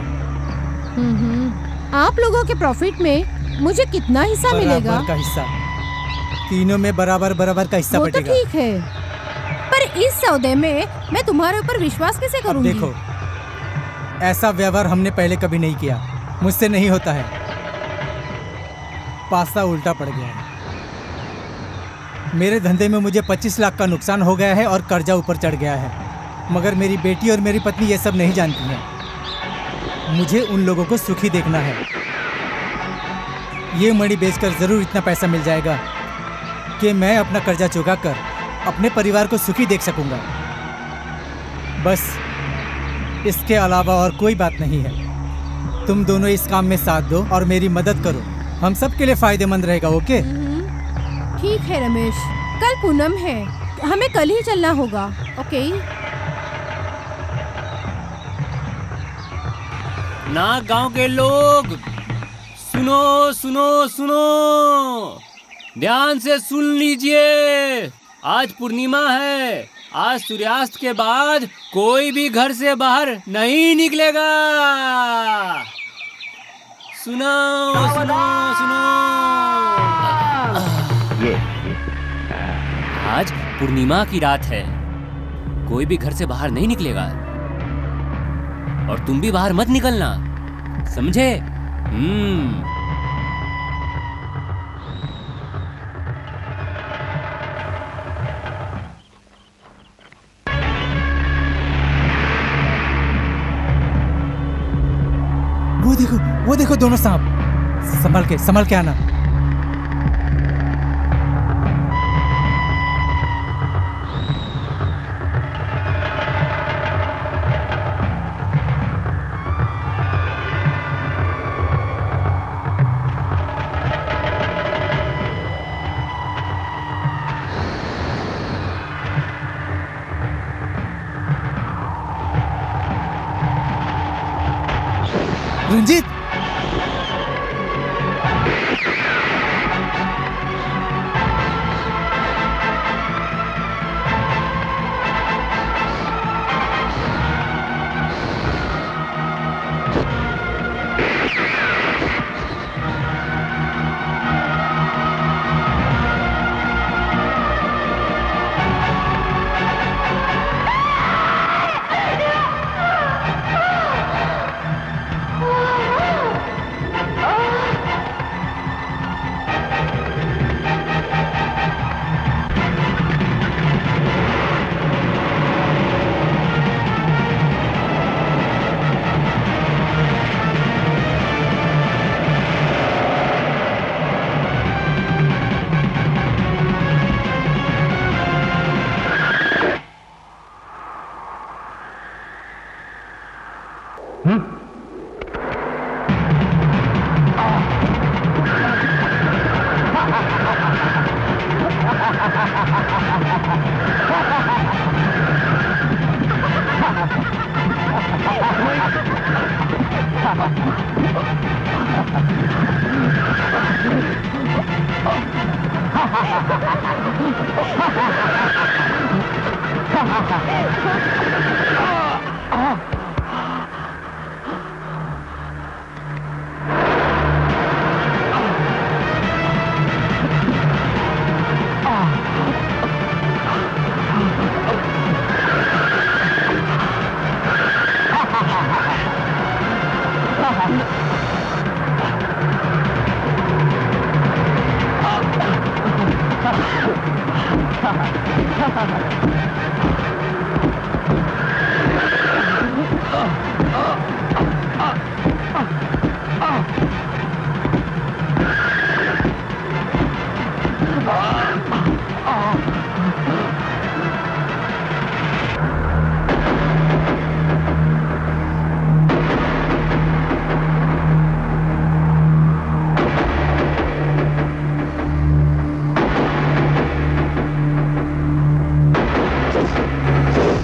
आप लोगों के प्रॉफिट में मुझे कितना हिस्सा मिलेगा? बराबर का हिस्सा, तीनों में बराबर बराबर का हिस्सा बटेगा। तो ठीक है, पर इस सौदे में मैं तुम्हारे ऊपर विश्वास कैसे करूंगी? देखो, ऐसा व्यवहार हमने पहले कभी नहीं किया, मुझसे नहीं होता है। पासा उल्टा पड़ गया है। मेरे धंधे में मुझे 25 लाख का नुकसान हो गया है और कर्जा ऊपर चढ़ गया है, मगर मेरी बेटी और मेरी पत्नी ये सब नहीं जानती हैं। मुझे उन लोगों को सुखी देखना है। ये मणि बेचकर जरूर इतना पैसा मिल जाएगा कि मैं अपना कर्जा चुकाकर अपने परिवार को सुखी देख सकूंगा। बस इसके अलावा और कोई बात नहीं है। तुम दोनों इस काम में साथ दो और मेरी मदद करो, हम सब के लिए फायदेमंद रहेगा। ओके? ठीक है रमेश, कल पूनम है, हमें कल ही चलना होगा। ओके? नाग गांव के लोग सुनो सुनो सुनो, ध्यान से सुन लीजिए। आज पूर्णिमा है। आज सूर्यास्त के बाद कोई भी घर से बाहर नहीं निकलेगा। सुनो सुनो सुनो। आज पूर्णिमा की रात है, कोई भी घर से बाहर नहीं निकलेगा और तुम भी बाहर मत निकलना, समझे? वो देखो दोनों सांप। संभल के आना। रंजीत,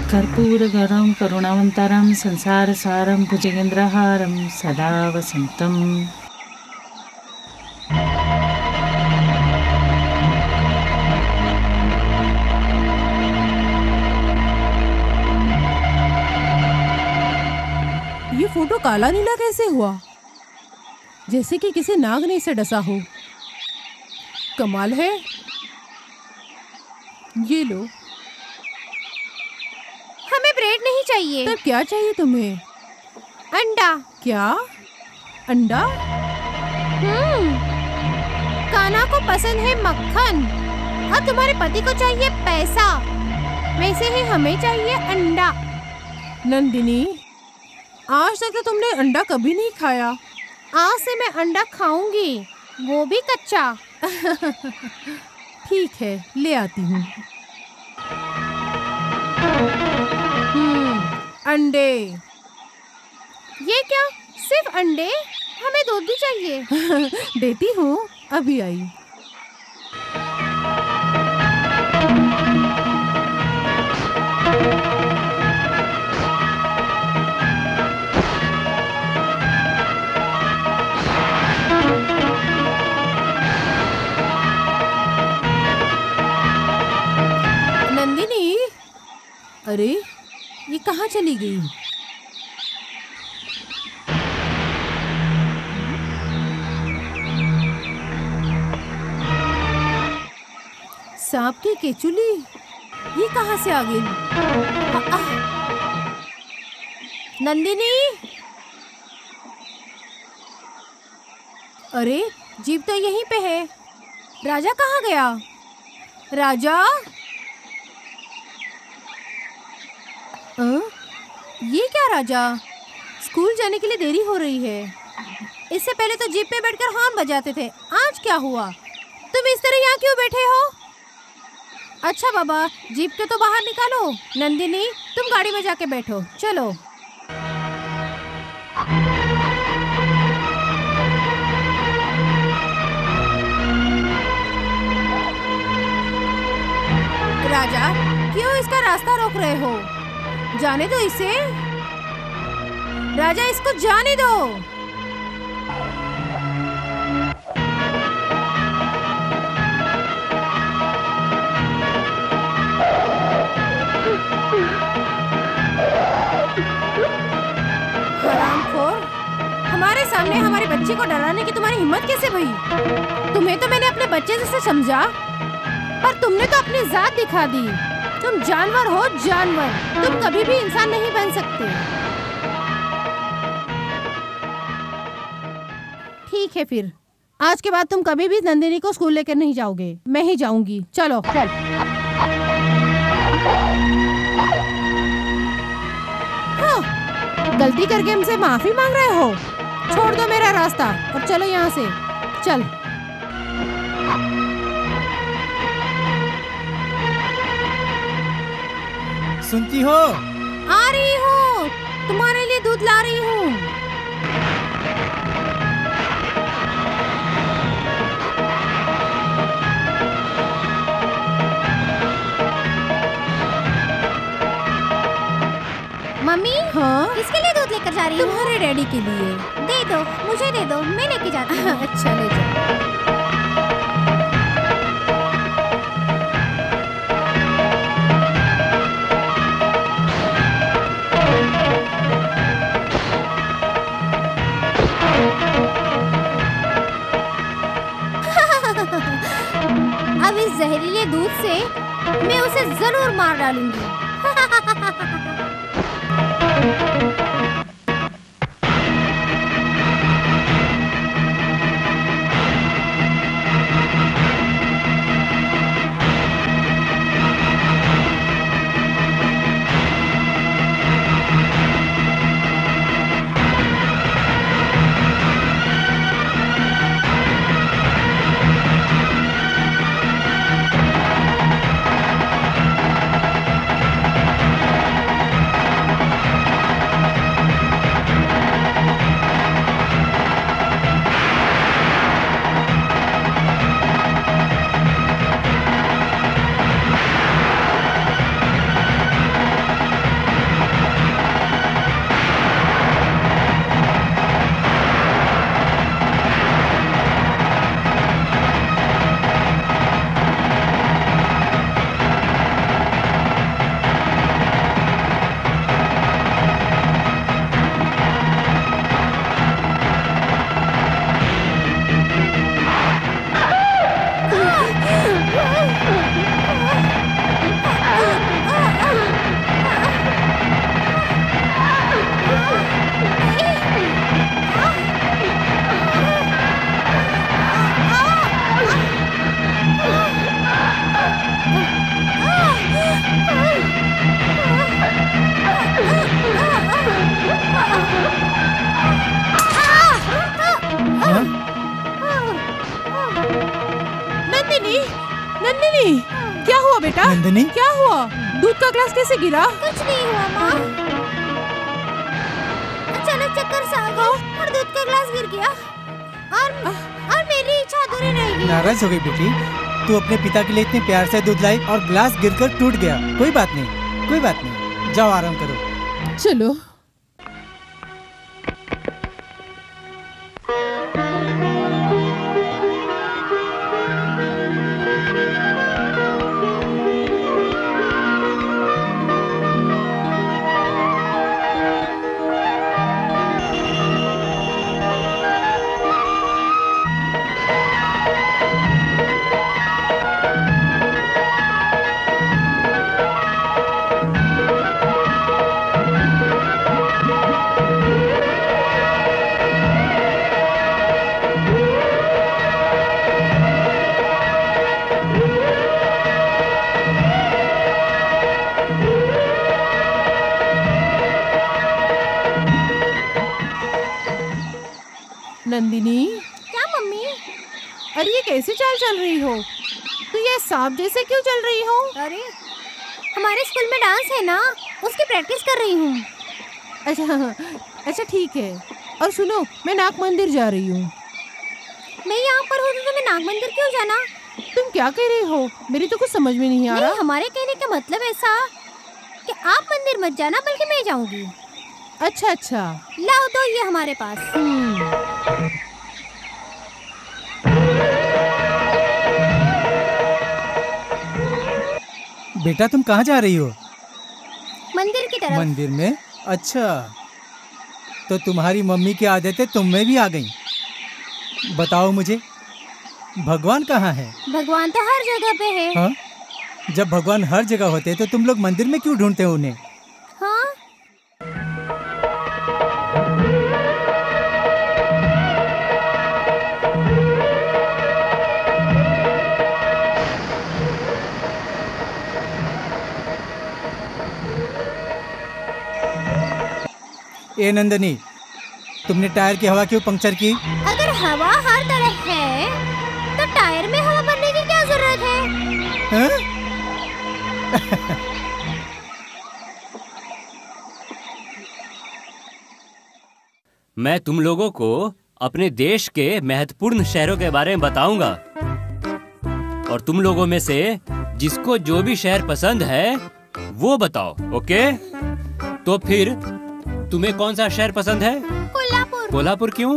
कर्पूरगरं करुणावतारं संसारसारं भुजगेन्द्रहारं सदा वसन्तम्। ये फोटो काला नीला कैसे हुआ? जैसे कि किसी नाग ने इसे डसा हो। कमाल है। ये लो। हमें ब्रेड नहीं चाहिए। तब क्या चाहिए तुम्हें? अंडा। क्या? अंडा? कान्हा को पसंद है मक्खन और तुम्हारे पति को चाहिए पैसा, वैसे ही हमें चाहिए अंडा। नंदिनी, आज तक तो तुमने अंडा कभी नहीं खाया। आज से मैं अंडा खाऊंगी, वो भी कच्चा। ठीक है, ले आती हूँ। अंडे। ये क्या? सिर्फ अंडे? हमें दूध भी चाहिए। देती हूँ, अभी आई। नंदिनी, अरे ये कहाँ चली गई? सांप की केचुली, ये कहाँ से आ गई? नंदिनी, अरे जीप तो यहीं पे है। राजा कहाँ गया? राजा? ये क्या राजा? स्कूल जाने के लिए देरी हो रही है। इससे पहले तो जीप पे बैठकर हॉर्न बजाते थे, आज क्या हुआ? तुम इस तरह यहाँ क्यों बैठे हो? अच्छा बाबा, जीप के तो बाहर निकालो। नंदिनी, तुम गाड़ी में जाके बैठो, चलो। राजा, क्यों इसका रास्ता रोक रहे हो? जाने दो इसे। राजा, इसको जाने दो। हरामखोर, हमारे सामने हमारे बच्चे को डराने की तुम्हारी हिम्मत कैसे भई? तुम्हें तो मैंने अपने बच्चे जैसे समझा, पर तुमने तो अपनी जात दिखा दी। तुम जानवर हो, जानवर। तुम कभी भी इंसान नहीं बन सकते। ठीक है, फिर आज के बाद तुम कभी भी नंदिनी को स्कूल लेकर नहीं जाओगे, मैं ही जाऊंगी। चलो। चल। हाँ, गलती करके हमसे माफी मांग रहे हो? छोड़ दो मेरा रास्ता और चलो यहाँ से। चल। सुनती हो? आ रही हूँ, तुम्हारे लिए दूध ला रही हूँ। तुम्हारे डैडी के लिए। दे दो, मुझे दे दो, मैं लेके जाती हूँ। अच्छा ले जाओ। अब इस जहरीले दूध से मैं उसे जरूर मार डालूंगी। नंदिनी, क्या हुआ बेटा? नंदिनी, क्या हुआ? दूध का ग्लास कैसे गिरा? कुछ नहीं हुआ माँ। अचानक चक्कर सा आ गया और दूध का ग्लास गिर गया और मेरी इच्छा अधूरी रह गई। नाराज हो गई बेटी? तू अपने पिता के लिए इतने प्यार से दूध लाई और ग्लास गिरकर टूट गया। कोई बात नहीं, कोई बात नहीं, जाओ आराम करो। चलो। नंदिनी, क्या मम्मी? अरे ये कैसे चाल चल रही हो? तू ये सांप जैसे क्यों चल रही हो? अरे हमारे स्कूल में डांस है ना, उसकी प्रैक्टिस कर रही हूँ। अच्छा ठीक है। और सुनो, मैं नाग मंदिर जा रही हूँ। मैं यहाँ पर हूँ तो मैं नाग मंदिर क्यों जाना? तुम क्या कह रही हो? मेरी तो कुछ समझ में नहीं आ रहा। हमारे कहने का मतलब ऐसा कि आप मंदिर मत जाना, बल्कि मैं जाऊंगी। अच्छा अच्छा, लाओ तो ये हमारे पास। बेटा तुम कहाँ जा रही हो? मंदिर की तरफ। मंदिर में? अच्छा, तो तुम्हारी मम्मी की आदतें तुम में भी आ गई। बताओ मुझे, भगवान कहाँ है? भगवान तो हर जगह पे है। हाँ? जब भगवान हर जगह होते तो तुम लोग मंदिर में क्यों ढूंढते हो उन्हें? हाँ? ए नंदनी, तुमने टायर की हवा क्यों पंक्चर की? अगर हवा हर तरफ है तो टायर में हवा भरने की क्या जरूरत है? मैं तुम लोगों को अपने देश के महत्वपूर्ण शहरों के बारे में बताऊंगा, और तुम लोगों में से जिसको जो भी शहर पसंद है वो बताओ। ओके? तो फिर तुम्हें कौन सा शहर पसंद है? कोल्हापुर क्यों?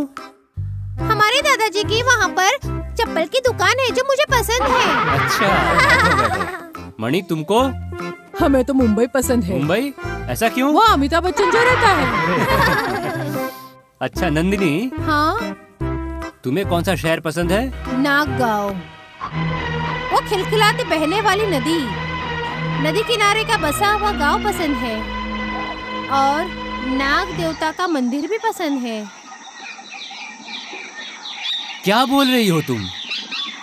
हमारे दादाजी की वहाँ पर चप्पल की दुकान है जो मुझे पसंद है। अच्छा, बैठो। मणि तुमको? हमें तो मुंबई पसंद है। मुंबई? ऐसा क्यों? वो अमिताभ बच्चन जो रहता है। अच्छा नंदिनी, हाँ, तुम्हें कौन सा शहर पसंद है? नागगांव। वो खिलखिलाती बहने वाली नदी किनारे का बसा हुआ गांव पसंद है, और नाग देवता का मंदिर भी पसंद है। क्या बोल रही हो तुम?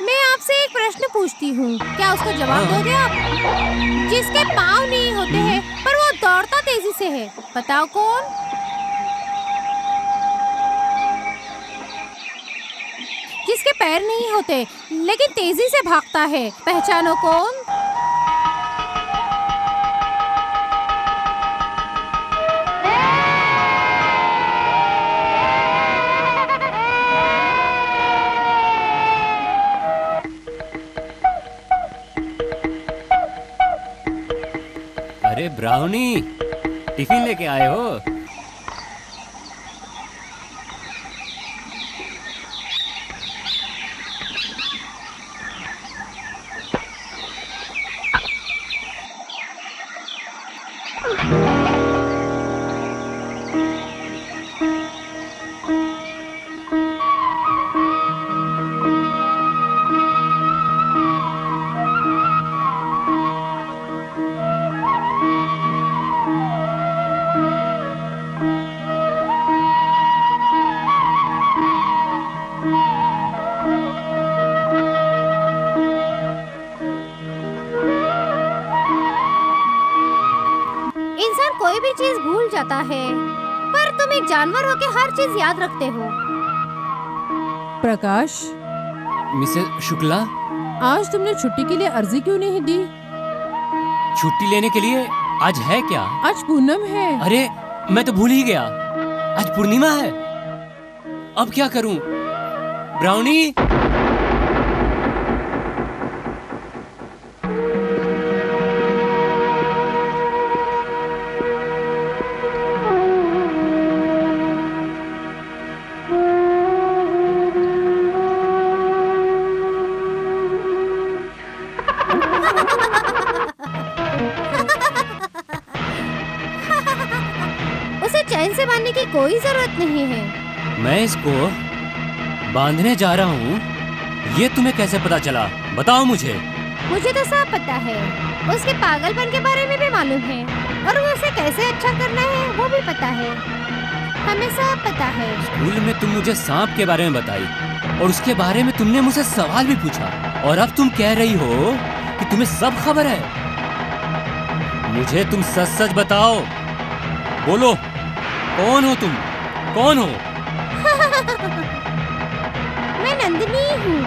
मैं आपसे एक प्रश्न पूछती हूँ, क्या उसका जवाब दोगे आप? जिसके पाँव नहीं होते हैं पर वो दौड़ता तेजी से है, बताओ कौन? जिसके पैर नहीं होते लेकिन तेजी से भागता है, पहचानो कौन? अरे ब्राउनी, टिफिन लेके आए हो? कोई भी चीज भूल जाता है, पर तुम एक जानवर हो के हर चीज याद रखते हो। प्रकाश, मिसेस शुक्ला, आज तुमने छुट्टी के लिए अर्जी क्यों नहीं दी? छुट्टी लेने के लिए आज है क्या? आज पूनम है। अरे मैं तो भूल ही गया, आज पूर्णिमा है। अब क्या करूं? ब्राउनी, चैन से बांधने की कोई जरूरत नहीं है। मैं इसको बांधने जा रहा हूँ, ये तुम्हें कैसे पता चला? बताओ मुझे। मुझे तो सब पता है, उसके पागलपन के बारे में भी मालूम है, और वो उसे कैसे अच्छा करना है वो भी पता है। हमें सब पता है। स्कूल में तुम मुझे सांप के बारे में बताई, और उसके बारे में तुमने मुझसे सवाल भी पूछा, और अब तुम कह रही हो कि तुम्हें सब खबर है। मुझे तुम सच सच बताओ, बोलो, कौन हो तुम? कौन हो? मैं नंदिनी हूँ।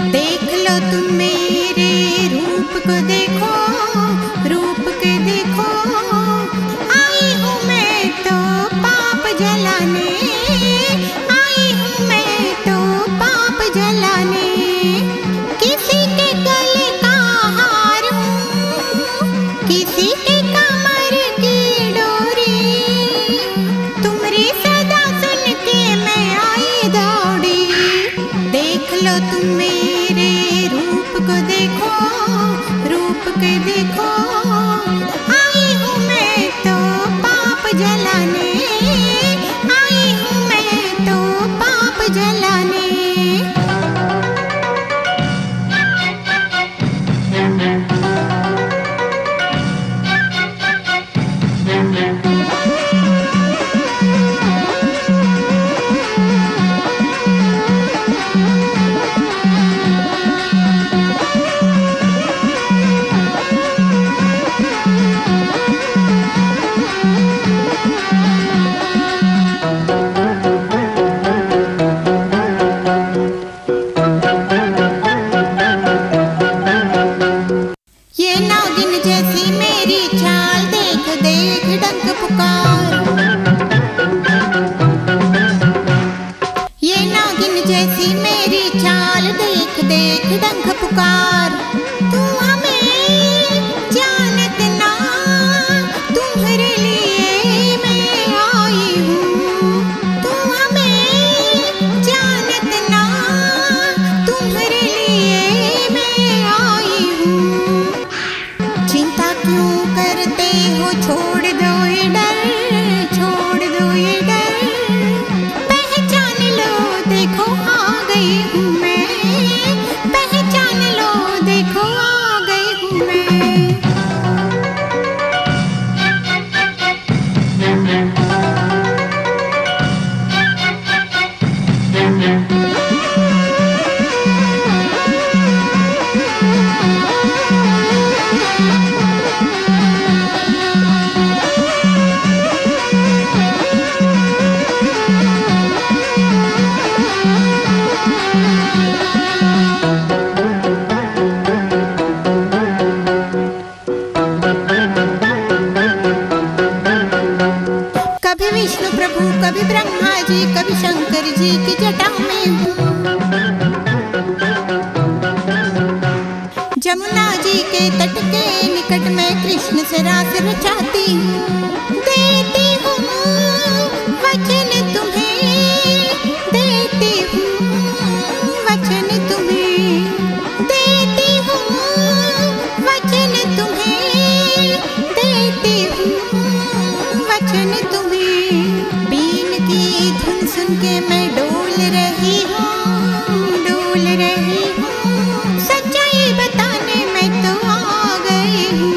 देख लो तुम मेरे रूप कैसी मेरी चाल देख देख डंक पुकार। तू हमें जानत ना, तुम्हारे लिए मैं आई हूँ। तू हमें जानत ना, तुम्हारे लिए मैं आई हूँ। चिंता क्यों करते हो, छोड़ दो ये डर, छोड़ दो ये डर। पहचान लो देखो आ गई हूँ मैं, पहचान लो देखो आ गई हूँ मैं। कभी विष्णु प्रभु, कभी ब्रह्मा जी, कभी शंकर जी की जटा में हूँ। जमुना जी के तट के निकट में कृष्ण से रास रचाती हूँ। देती हूँ वचन तुम्हें, देती हूँ वचन तुम्हें, देती हूँ वचन तुम्हें, देती हूँ वचन तुम्हें। बीन की धुन सुन के मैं डोल रही हूँ, डोल रही हूँ। सच्चाई बताने मैं तो आ गई हूँ,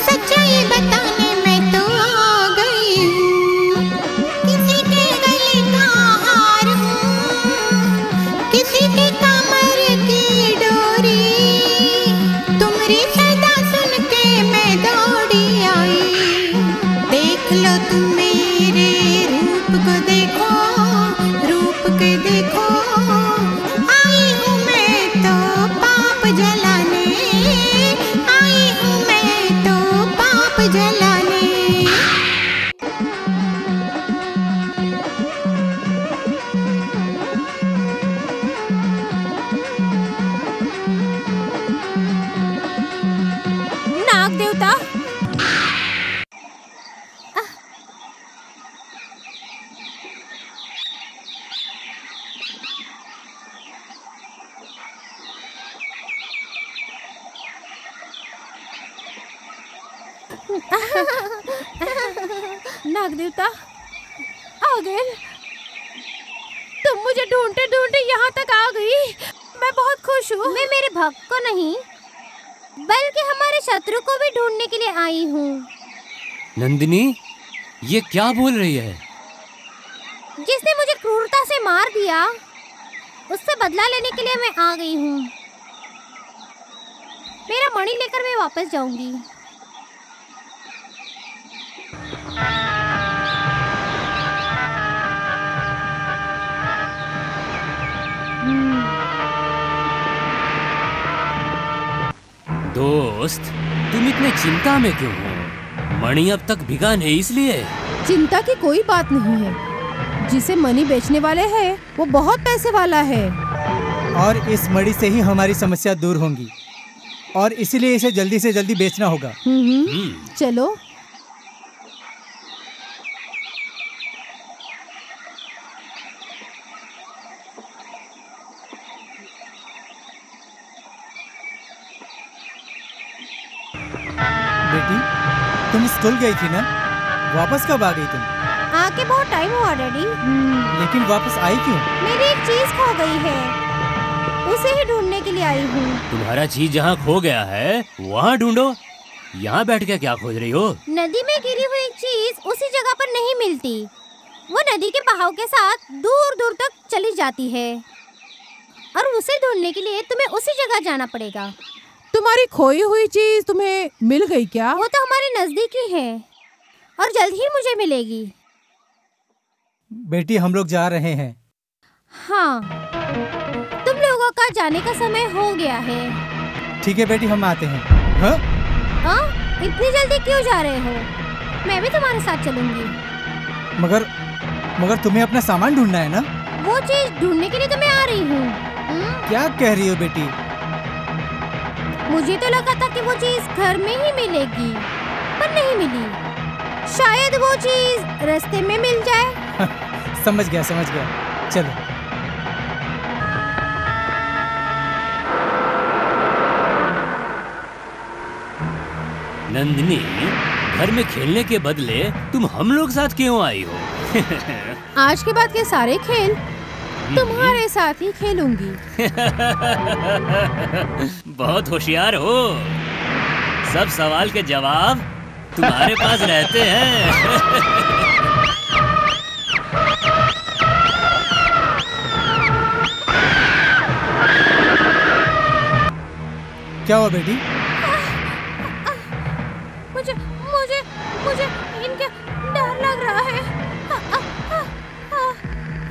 सच्चाई बताने मैं तो आ गई हूँ। किसी के गले का हार हूँ, किसी के कमर की डोरी। तुम्हारी सदा सुन के मैं दौड़ी आई। देख लो तुम मेरे रूप को, देखो रूप के देखो। आई हूँ मैं तो पाप जलाने, आई हूँ मैं तो पाप जलाने। नाग देवता, नाग देवता आ गए। तुम मुझे ढूंढते ढूंढते यहाँ तक आ गई। मैं बहुत खुश हूँ। मैं मेरे भक्त को नहीं बल्कि हमारे शत्रु को भी ढूंढने के लिए आई हूँ। नंदिनी, ये क्या बोल रही है? जिसने मुझे क्रूरता से मार दिया, उससे बदला लेने के लिए मैं आ गई हूँ। मेरा मणि लेकर मैं वापस जाऊंगी। दोस्त, तुम इतने चिंता में क्यों हो? मणि अब तक भिगा नहीं इसलिए। चिंता की कोई बात नहीं है। जिसे मणि बेचने वाले हैं वो बहुत पैसे वाला है, और इस मणि से ही हमारी समस्या दूर होंगी, और इसीलिए इसे जल्दी से जल्दी बेचना होगा। चलो। बेटी, तुम स्कूल गई थी ना? वापस कब आ गई तुम? आके बहुत टाइम हुआ डैडी। लेकिन वापस आई क्यों? मेरी एक चीज खो गई है, उसे ही ढूंढने के लिए आई हूँ। तुम्हारा चीज जहाँ खो गया है वहाँ ढूंढो। यहाँ बैठ के क्या खोज रही हो? नदी में गिरी हुई चीज उसी जगह पर नहीं मिलती। वो नदी के बहाव के साथ दूर दूर तक चली जाती है, और उसे ढूंढने के लिए तुम्हें उसी जगह जाना पड़ेगा। तुम्हारी खोई हुई चीज तुम्हें मिल गई क्या? वो तो हमारे नजदीक ही है, और जल्द ही मुझे मिलेगी। बेटी, हम लोग जा रहे हैं। हाँ, तुम लोगों का जाने का समय हो गया है। ठीक है बेटी, हम आते हैं। हाँ? इतनी जल्दी क्यों जा रहे हो? मैं भी तुम्हारे साथ चलूंगी। मगर तुम्हें अपना सामान ढूंढना है ना? वो वो चीज ढूंढने के लिए तो मैं आ रही हूँ। क्या कह रही हो बेटी? मुझे तो लगा था कि वो चीज घर में ही मिलेगी, पर नहीं मिली। शायद वो चीज रास्ते में मिल जाए। समझ गया चलो। नंदिनी, घर में खेलने के बदले तुम हम लोग साथ क्यों आई हो? आज के बाद के सारे खेल तुम्हारे साथ ही खेलूंगी। बहुत होशियार हो। सब सवाल के जवाब तुम्हारे पास रहते हैं। क्या हुआ बेटी? मुझे इनका डर लग रहा है।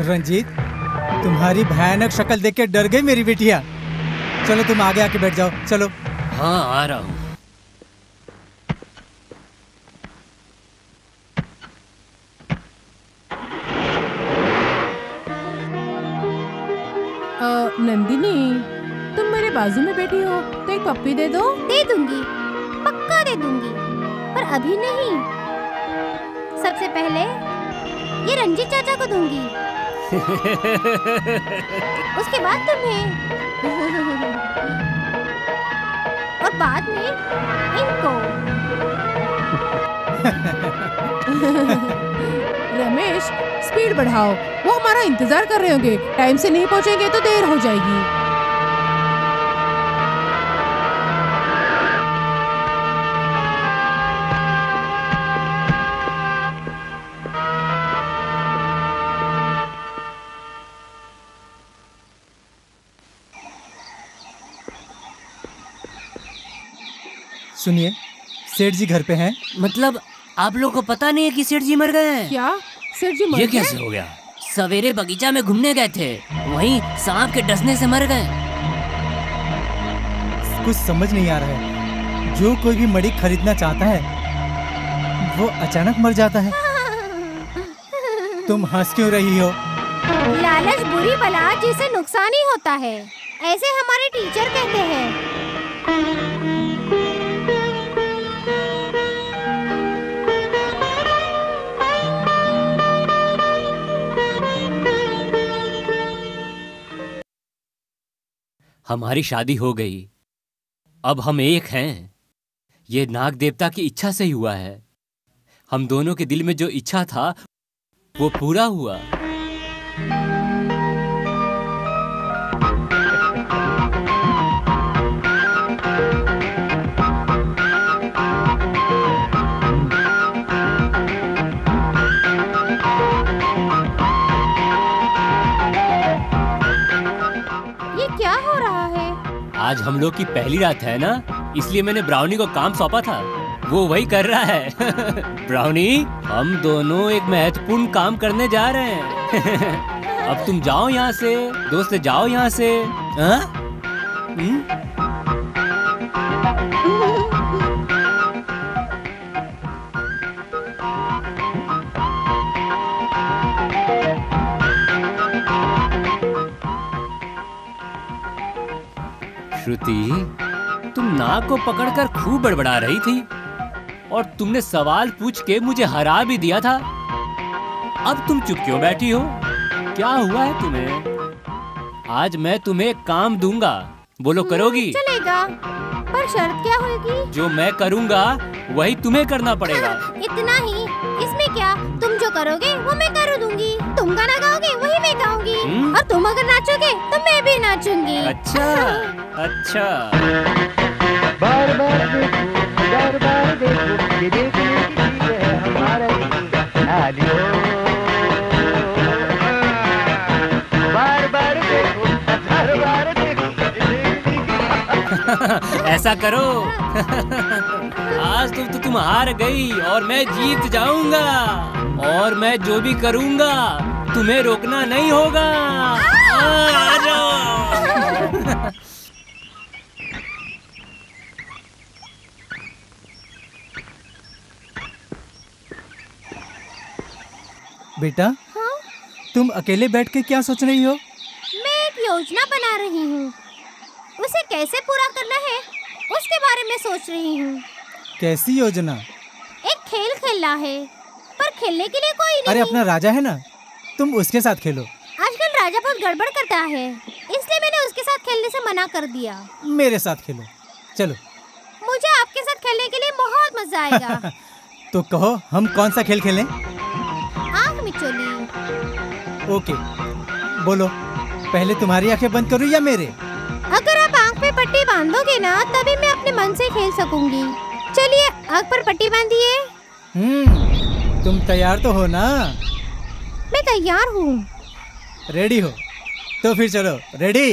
रंजीत, तुम्हारी भयानक शक्ल देख के डर गई मेरी बेटिया। चलो तुम आगे आके बैठ जाओ, चलो। हाँ, आ रहा हूँ। नंदिनी, तुम मेरे बाजू में बैठी हो तो एक पप्पी दे दो। दे दूंगी, पक्का दे दूंगी, पर अभी नहीं। सबसे पहले ये रंजीत चाचा को दूंगी, उसके बाद तुम्हें, और बाद में इनको। रमेश, स्पीड बढ़ाओ, वो हमारा इंतजार कर रहे होंगे। टाइम से नहीं पहुंचेंगे तो देर हो जाएगी। सुनिए, सेठ जी घर पे हैं। मतलब आप लोगों को पता नहीं है कि सेठ जी मर गए हैं? क्या? सेठ जी मर गए? ये कैसे हो गया? सवेरे बगीचा में घूमने गए थे, वहीं सांप के डसने से मर गए। कुछ समझ नहीं आ रहा है। जो कोई भी मड़ी खरीदना चाहता है वो अचानक मर जाता है। तुम हंस क्यों रही हो? लालच बुरी बला जिसे नुकसान ही होता है, ऐसे हमारे टीचर कहते हैं। हमारी शादी हो गई, अब हम एक हैं। ये नाग देवता की इच्छा से ही हुआ है। हम दोनों के दिल में जो इच्छा था वो पूरा हुआ। ये क्या हो रहा है? आज हम लोग की पहली रात है ना, इसलिए मैंने ब्राउनी को काम सौंपा था, वो वही कर रहा है। ब्राउनी, हम दोनों एक महत्वपूर्ण काम करने जा रहे हैं। अब तुम जाओ यहाँ से, दोस्त जाओ यहाँ से। श्रुति, तुम नाक को पकड़कर खूब बड़बड़ा रही थी और तुमने सवाल पूछ के मुझे हरा भी दिया था। अब तुम चुप क्यों बैठी हो? क्या हुआ है तुम्हें? आज मैं तुम्हें एक काम दूंगा, बोलो करोगी? चलेगा, पर शर्त क्या होगी? जो मैं करूंगा वही तुम्हें करना पड़ेगा। इतना ही? इसमें क्या? तुम जो करोगे वो मैं कर दूंगी। तुम गाना गाओगे वही मैं गाऊंगी, और तुम अगर नाचोगे तो मैं भी नाचूंगी। अच्छा अच्छा। बार बार देखो, ये देखने की चीज है हमारा नालियो। बार बार देखो, हर बार देखो। ऐसा करो। आज तो तुम हार गई और मैं जीत जाऊंगा, और मैं जो भी करूंगा तुम्हें रोकना नहीं होगा। आ जाओ। बेटा, तुम अकेले बैठ के क्या सोच रही हो? मैं एक योजना बना रही हूँ। उसे कैसे पूरा करना है उसके बारे में सोच रही हूँ। कैसी योजना? एक खेल खेलना है, पर खेलने के लिए कोई नहीं। अरे अपना राजा है ना, तुम उसके साथ खेलो। आजकल राजा बहुत गड़बड़ करता है, इसलिए मैंने उसके साथ खेलने से मना कर दिया। मेरे साथ खेलो, चलो। मुझे आपके साथ खेलने के लिए बहुत मजा आएगा। तो कहो हम कौन सा खेल खेलें? आँख मिचोली। ओके, बोलो, पहले तुम्हारी आंखें बंद करूं या मेरे? अगर आप आँख पे पट्टी बांधोगे ना, तभी मैं अपने मन से खेल सकूंगी। चलिए, आँख पर पट्टी बांधिए। तुम तैयार तो हो ना? मैं तैयार हूँ। रेडी हो? तो फिर चलो, रेडी?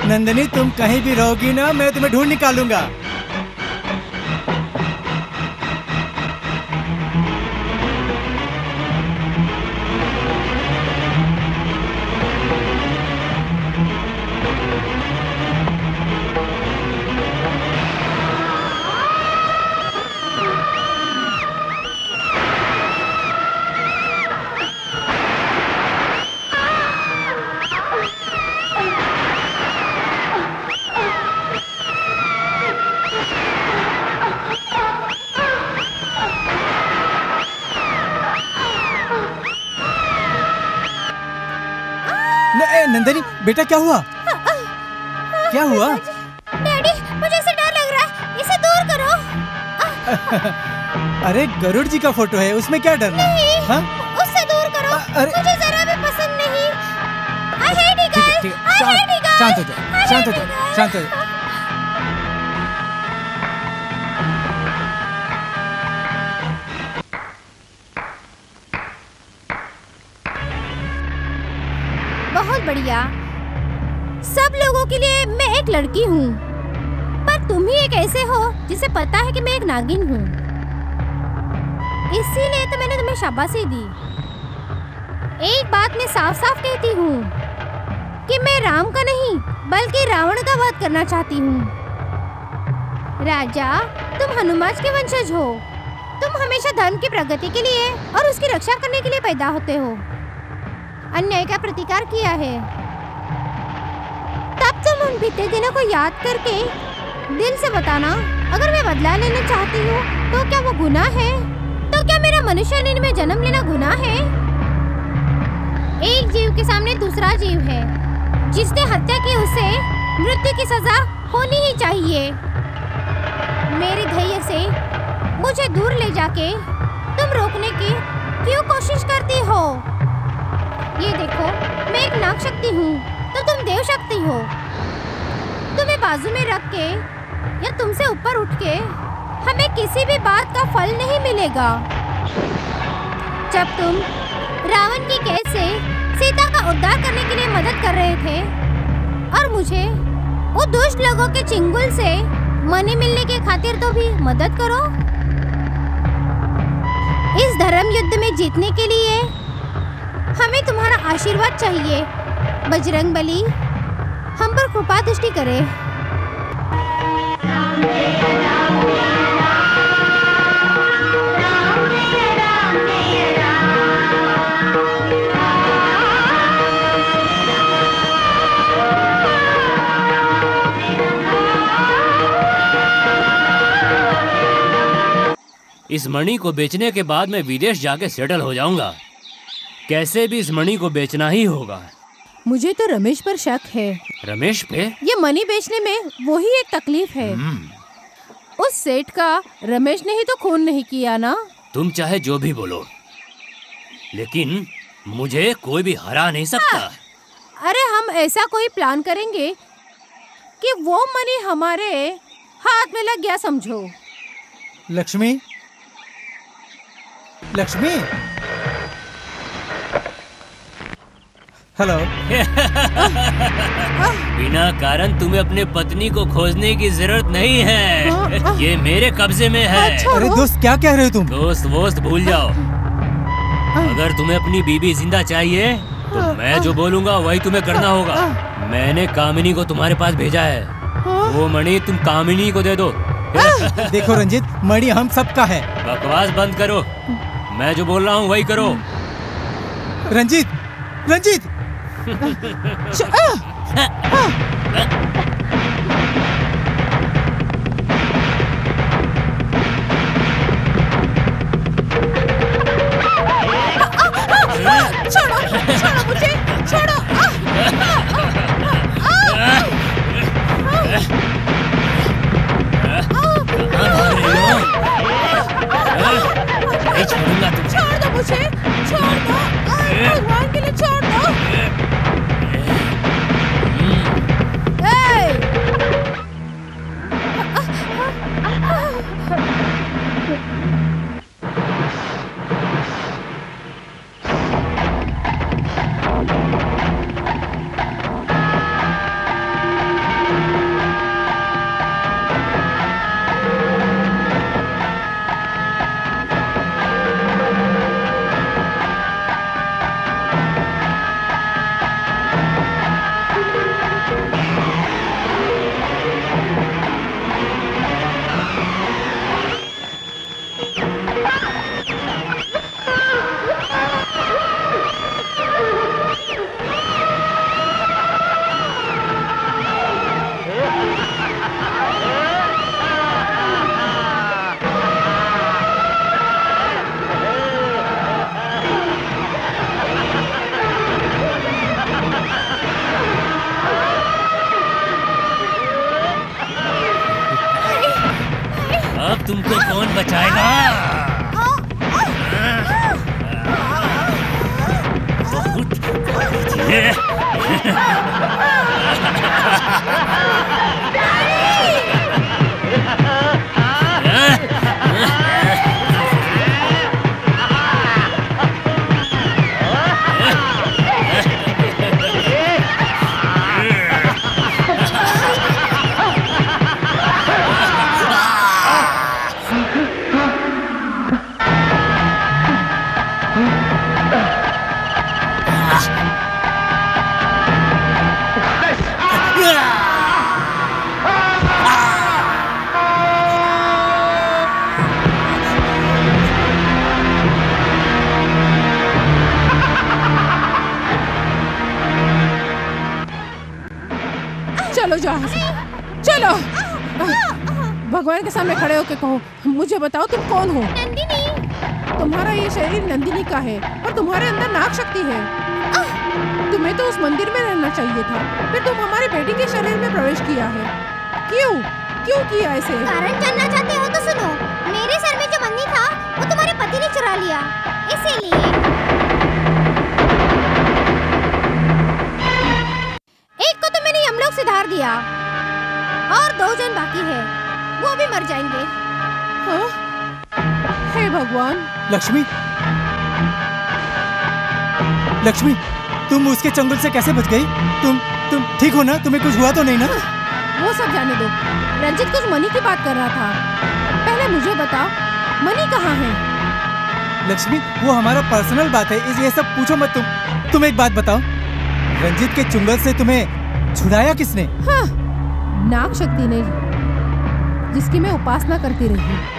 नंदिनी, तुम कहीं भी रहोगी ना, मैं तुम्हें ढूंढ निकालूंगा। नंदिनी, बेटा क्या हुआ? क्या हुआ? डैडी, मुझे इसे डर लग रहा है, इसे दूर करो। अरे गरुड़ जी का फोटो है, उसमें क्या डरना? नहीं, हाँ? उससे दूर करो। मुझे जरा भी पसंद नहीं। I hate you guys. ठीक है, शांत हो जाओ, शांत हो जाओ, शांत हो जाओ। बहुत बढ़िया। सब लोगों के लिए मैं एक लड़की हूँ, पर तुम ही एक ऐसे हो जिसे पता है कि मैं एक नागिन हूँ। इसीलिए तो मैंने तुम्हें शाबाशी दी। एक बात मैं साफ साफ कहती हूँ कि मैं राम का नहीं बल्कि रावण का वध करना चाहती हूँ। राजा, तुम हनुमान के वंशज हो। तुम हमेशा धर्म की प्रगति के लिए और उसकी रक्षा करने के लिए पैदा होते हो। अन्याय का प्रतिकार किया है। तब तुम उन बीते दिनों को याद करके दिल से बताना, अगर मैं बदला लेना चाहती हूँ तो क्या वो गुनाह है? तो क्या मेरा मनुष्य लीन में जन्म लेना गुनाह है? एक जीव के सामने दूसरा जीव है। जिसने हत्या की उसे मृत्यु की सजा होनी ही चाहिए। मेरे धैर्य से मुझे दूर ले जाके तुम रोकने की क्यों कोशिश करती हो? ये देखो, मैं एक नाग शक्ति हूँ तो तुम देव शक्ति हो। तुम्हें बाजू में रख के या तुमसे ऊपर उठ के हमें किसी भी बात का फल नहीं मिलेगा। जब तुम रावण की कैद से सीता का उद्धार करने के लिए मदद कर रहे थे और मुझे वो दुष्ट लोगों के चिंगुल से मनी मिलने के खातिर तो भी मदद करो। इस धर्म युद्ध में जीतने के लिए हमें तुम्हारा आशीर्वाद चाहिए। बजरंगबली, हम पर कृपा दृष्टि करे। इस मणि को बेचने के बाद मैं विदेश जाके सेटल हो जाऊंगा। कैसे भी इस मणि को बेचना ही होगा। मुझे तो रमेश पर शक है। रमेश पे? ये मनी बेचने में वही एक तकलीफ है। उस सेठ का रमेश ने ही तो खून नहीं किया ना। तुम चाहे जो भी बोलो, लेकिन मुझे कोई भी हरा नहीं सकता। अरे हम ऐसा कोई प्लान करेंगे कि वो मनी हमारे हाथ में लग गया, समझो। लक्ष्मी, लक्ष्मी। हेलो। बिना कारण तुम्हें अपने पत्नी को खोजने की जरूरत नहीं है। ये मेरे कब्जे में है। अरे दोस्त क्या कह रहे हो तुम? दोस्त वोस्त भूल जाओ। अगर तुम्हें अपनी बीबी जिंदा चाहिए तो मैं जो बोलूंगा वही तुम्हें करना होगा। मैंने कामिनी को तुम्हारे पास भेजा है। वो मणि तुम कामिनी को दे दो। देखो रंजित, मणि हम सबका है। बकवास बंद करो। मैं जो बोल रहा हूँ वही करो। रंजित, रंजित। छोड़ो, छोड़ो मुझे, छोड़ो। नहीं छोड़ूंगा तुझे। छोड़ दो मुझे, छोड़ दो। भगवान के लिए छोड़ दो। अब तुमको कौन बचाएगा? चलो जहाँ से, चलो। भगवान के सामने खड़े होके कहो, मुझे बताओ तुम कौन हो? नंदिनी। तुम्हारा ये शरीर नंदिनी का है और तुम्हारे अंदर नाग शक्ति है। तुम्हें तो उस मंदिर में रहना चाहिए था, फिर तुम हमारी बेटी के शरीर में प्रवेश किया है। क्यों क्यों किया ऐसे? कारण जानना चाहते हो तो सुनो। मेरे सर में जो मन्नी था वो तुम्हारे पति ने चुरा लिया, इसीलिए। एक को तो मैंने यमलोक से धार दिया और 2 जन बाकी है, वो भी मर जाएंगे। हाँ? हे भगवान। लक्ष्मी, लक्ष्मी, तुम उसके चंगुल से कैसे बच गई? तुम ठीक हो ना? तुम्हें कुछ हुआ तो नहीं ना? वो सब जाने दो। रंजित कुछ मनी की बात कर रहा था। पहले मुझे बताओ, मनी कहाँ है? लक्ष्मी, वो हमारा पर्सनल बात है, ये सब पूछो मत। तुम एक बात बताओ, रंजित के चुंगल से तुम्हें छुड़ाया किसने? हाँ, नाग शक्ति ने, जिसकी मैं उपासना करती रही।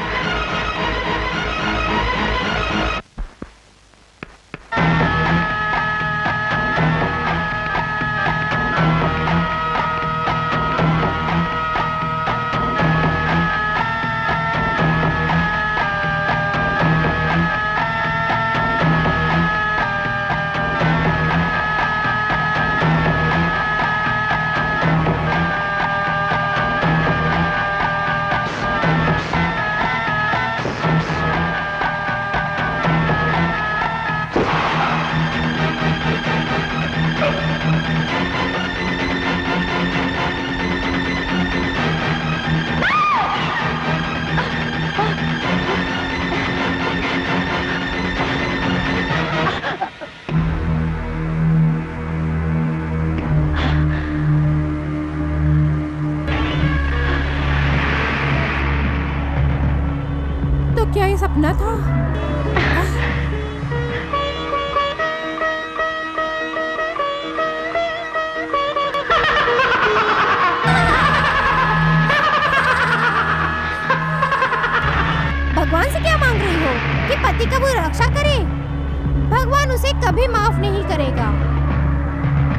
भगवान उसे कभी माफ नहीं करेगा।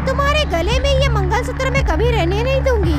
तुम्हारे गले में ये मंगलसूत्र मैं कभी रहने नहीं दूंगी।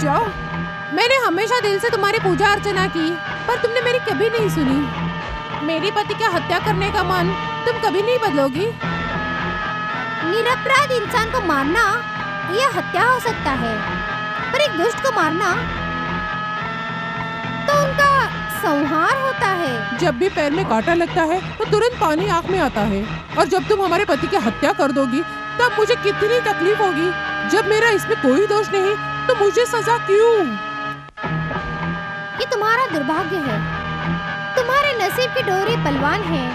जाओ, मैंने हमेशा दिल से तुम्हारी पूजा अर्चना की, पर तुमने मेरी कभी नहीं सुनी। मेरी पति की हत्या करने का मन तुम कभी नहीं बदलोगी। निरपराध इंसान को मारना यह हत्या हो सकता है, पर एक दुष्ट को मारना तो उनका संहार होता है। जब भी पैर में कांटा लगता है तो तुरंत पानी आँख में आता है, और जब तुम हमारे पति की हत्या कर दोगी तब मुझे कितनी तकलीफ होगी। जब मेरा इसमें कोई दोष नहीं तो मुझे सजा क्यों? ये तुम्हारा दुर्भाग्य है। तुम्हारे नसीब की डोरी बलवान है,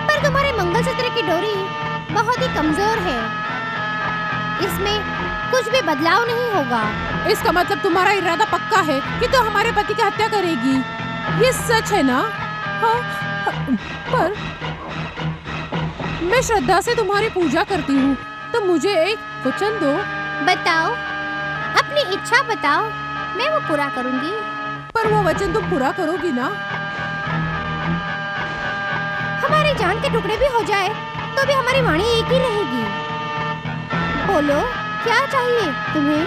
पर तुम्हारे मंगलसूत्र की डोरी बहुत ही कमजोर है। इसमें कुछ भी बदलाव नहीं होगा। इसका मतलब तुम्हारा इरादा पक्का है कि तो हमारे पति की हत्या करेगी। ये सच है ना? हाँ, पर मैं श्रद्धा से तुम्हारी पूजा करती हूँ, तो मुझे एक वचन दो। बताओ, अपनी इच्छा बताओ, मैं वो पूरा करूँगी। पर वो वचन तुम पूरा करोगी ना? हमारी जान के टुकड़े भी हो जाए तो भी हमारी वाणी एक ही रहेगी। बोलो, क्या चाहिए तुम्हें?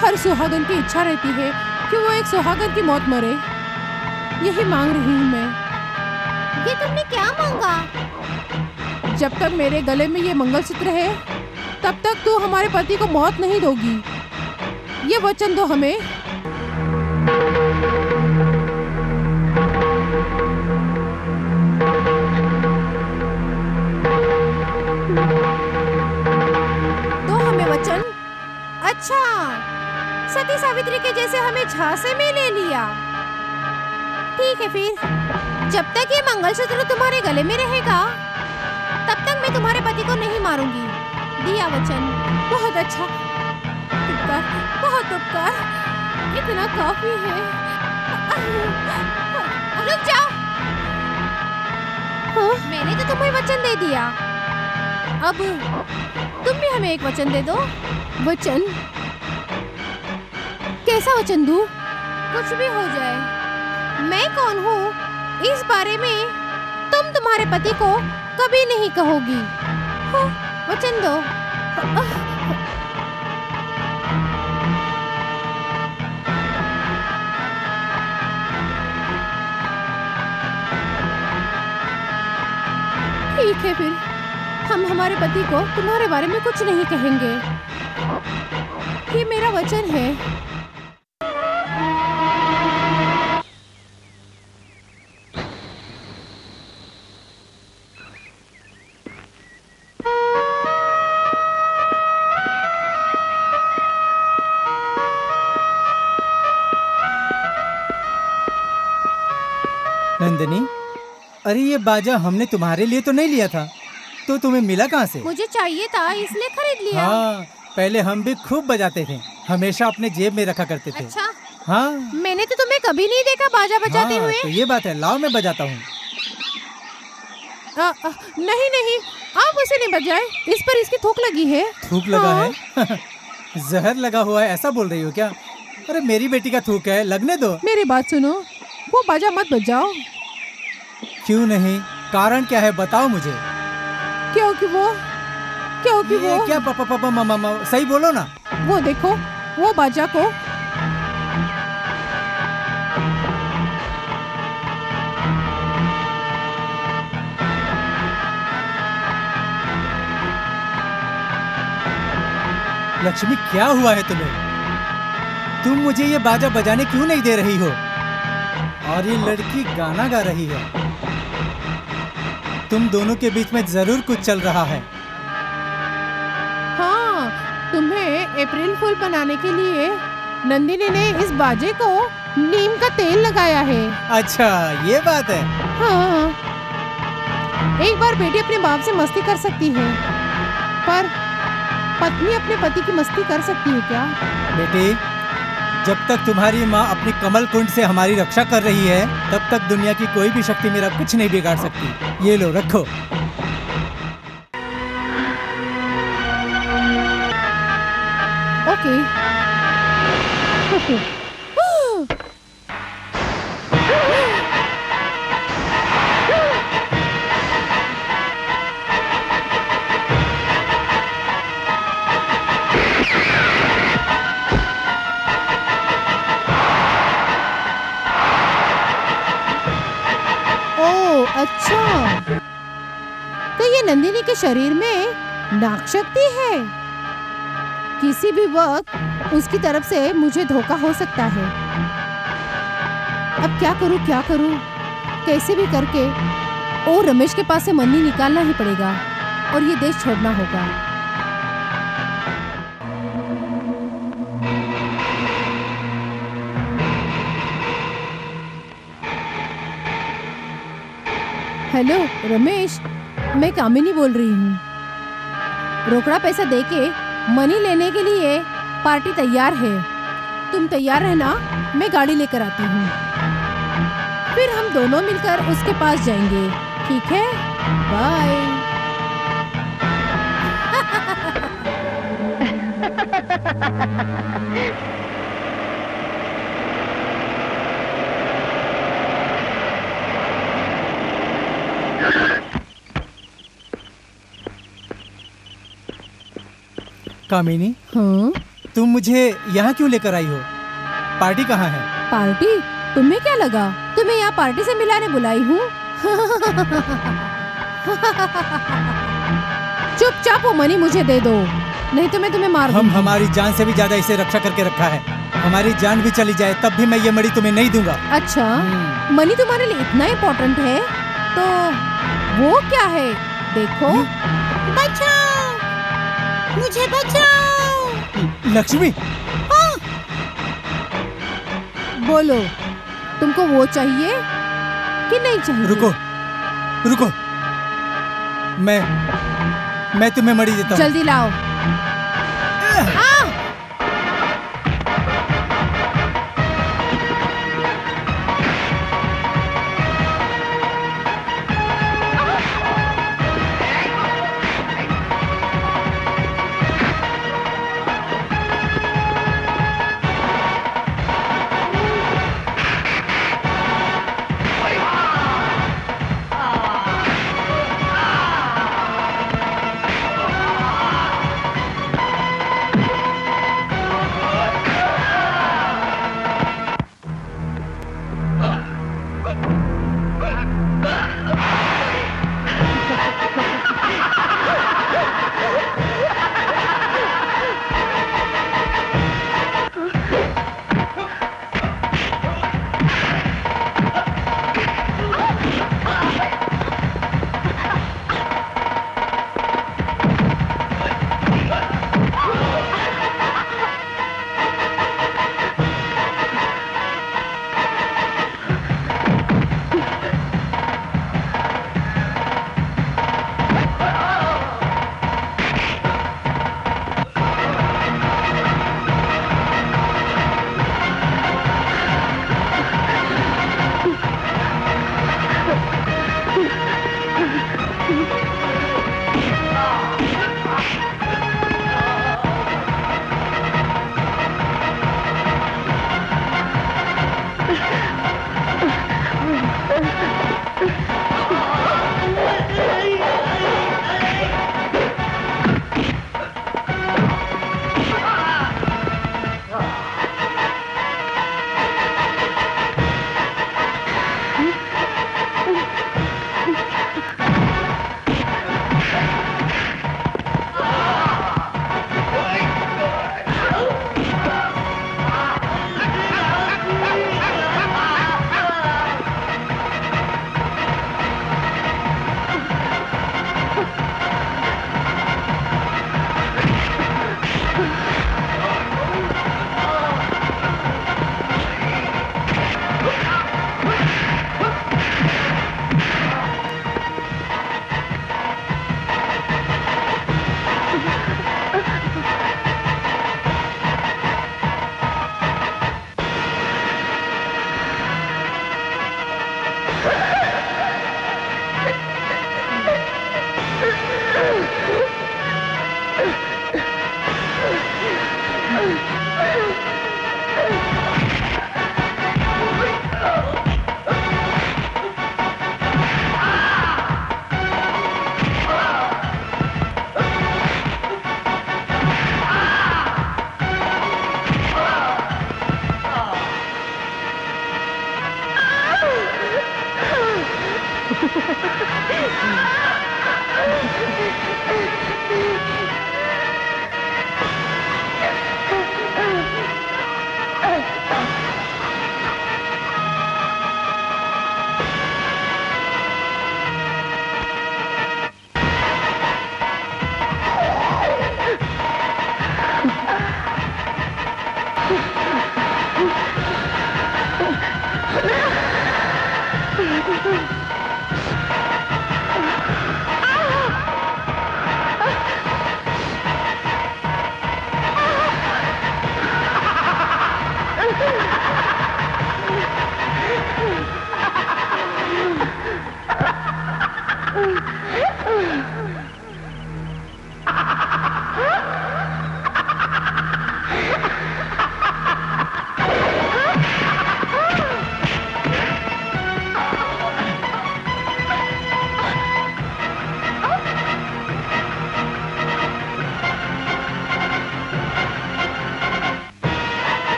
हर सुहागन की इच्छा रहती है कि वो एक सुहागन की मौत मरे। यही मांग रही हूँ मैं। ये तुमने क्या मांगा? जब तक मेरे गले में ये मंगलसूत्र है तब तक तू हमारे पति को मौत नहीं दोगी। ये वचन दो हमें। दो हमें वचन। अच्छा, सती सावित्री के जैसे हमें झांसे में ले लिया। ठीक है, फिर जब तक ये मंगलसूत्र तुम्हारे गले में रहेगा तब तक मैं तुम्हारे पति को नहीं मारूंगी। दिया वचन। बहुत अच्छा, उपकार, बहुत उपकार, इतना काफी है। रुक जाओ। मैंने तो तुम्हें वचन दे दिया, अब तुम भी हमें एक वचन दे दो। वचन? कैसा वचन दूं? कुछ भी हो जाए। मैं कौन हूँ इस बारे में तुम तुम्हारे पति को कभी नहीं कहोगी। वचन दो। ठीक है, फिर हम हमारे पति को तुम्हारे बारे में कुछ नहीं कहेंगे। ये मेरा वचन है। नंदिनी, अरे ये बाजा हमने तुम्हारे लिए तो नहीं लिया था, तो तुम्हें मिला कहाँ से? मुझे चाहिए था इसलिए खरीद लिया। हाँ, पहले हम भी खूब बजाते थे, हमेशा अपने जेब में रखा करते थे। अच्छा? हाँ, मैंने तो तुम्हें कभी नहीं देखा बाजा बजाते हुए। तो ये बात है, लाओ मैं बजाता हूँ। नहीं नहीं, आप उसे नहीं बजाए, इस पर इसकी थूक लगी है। थूक लगा है? जहर लगा हुआ है ऐसा बोल रही हो क्या? अरे मेरी बेटी का थूक है, लगने दो। मेरी बात सुनो, वो बाजा मत बजाओ। क्यों नहीं? कारण क्या है बताओ मुझे। क्योंकि वो क्या पापा मामा सही बोलो ना। वो देखो, वो बाजा को लक्ष्मी, क्या हुआ है तुम्हें? तुम मुझे ये बाजा बजाने क्यों नहीं दे रही हो? और ये लड़की गाना गा रही है। तुम दोनों के बीच में जरूर कुछ चल रहा है। हाँ, तुम्हें अप्रैल फूल बनाने के लिए नंदिनी ने इस बाजे को नीम का तेल लगाया है। अच्छा, ये बात है। हाँ, एक बार बेटी अपने बाप से मस्ती कर सकती है, पर पत्नी अपने पति की मस्ती कर सकती है क्या? बेटी, जब तक तुम्हारी माँ अपनी कमल कुंड से हमारी रक्षा कर रही है, तब तक दुनिया की कोई भी शक्ति मेरा कुछ नहीं बिगाड़ सकती। ये लो, रखो। ओके। अच्छा, तो ये नंदिनी के शरीर में नाग शक्ति है। किसी भी वक्त उसकी तरफ से मुझे धोखा हो सकता है। अब क्या करूं? कैसे भी करके ओ रमेश के पास से मनी निकालना ही पड़ेगा और ये देश छोड़ना होगा। हेलो रमेश, मैं कामिनी बोल रही हूँ। रोकड़ा पैसा देके मनी लेने के लिए पार्टी तैयार है। तुम तैयार रहना, मैं गाड़ी लेकर आती हूँ। फिर हम दोनों मिलकर उसके पास जाएंगे, ठीक है? बाय। कामिनी, हाँ? तुम मुझे यहाँ क्यों लेकर आई हो? पार्टी कहाँ है? पार्टी? तुम्हें क्या लगा तुम्हें यहाँ पार्टी से मिलाने बुलाई हूँ? चुपचाप वो मनी मुझे दे दो, नहीं तो मैं तुम्हें मार दूंगी। हम हमारी जान से भी ज्यादा इसे रक्षा करके रखा है। हमारी जान भी चली जाए तब भी मैं ये मणि तुम्हें नहीं दूंगा। अच्छा, मनी तुम्हारे लिए इतना इम्पोर्टेंट है तो वो क्या है? देखो। बचाओ, मुझे बचाओ। लक्ष्मी, हाँ। बोलो, तुमको वो चाहिए कि नहीं चाहिए? रुको, मैं तुम्हें मणि देता हूँ। जल्दी लाओ।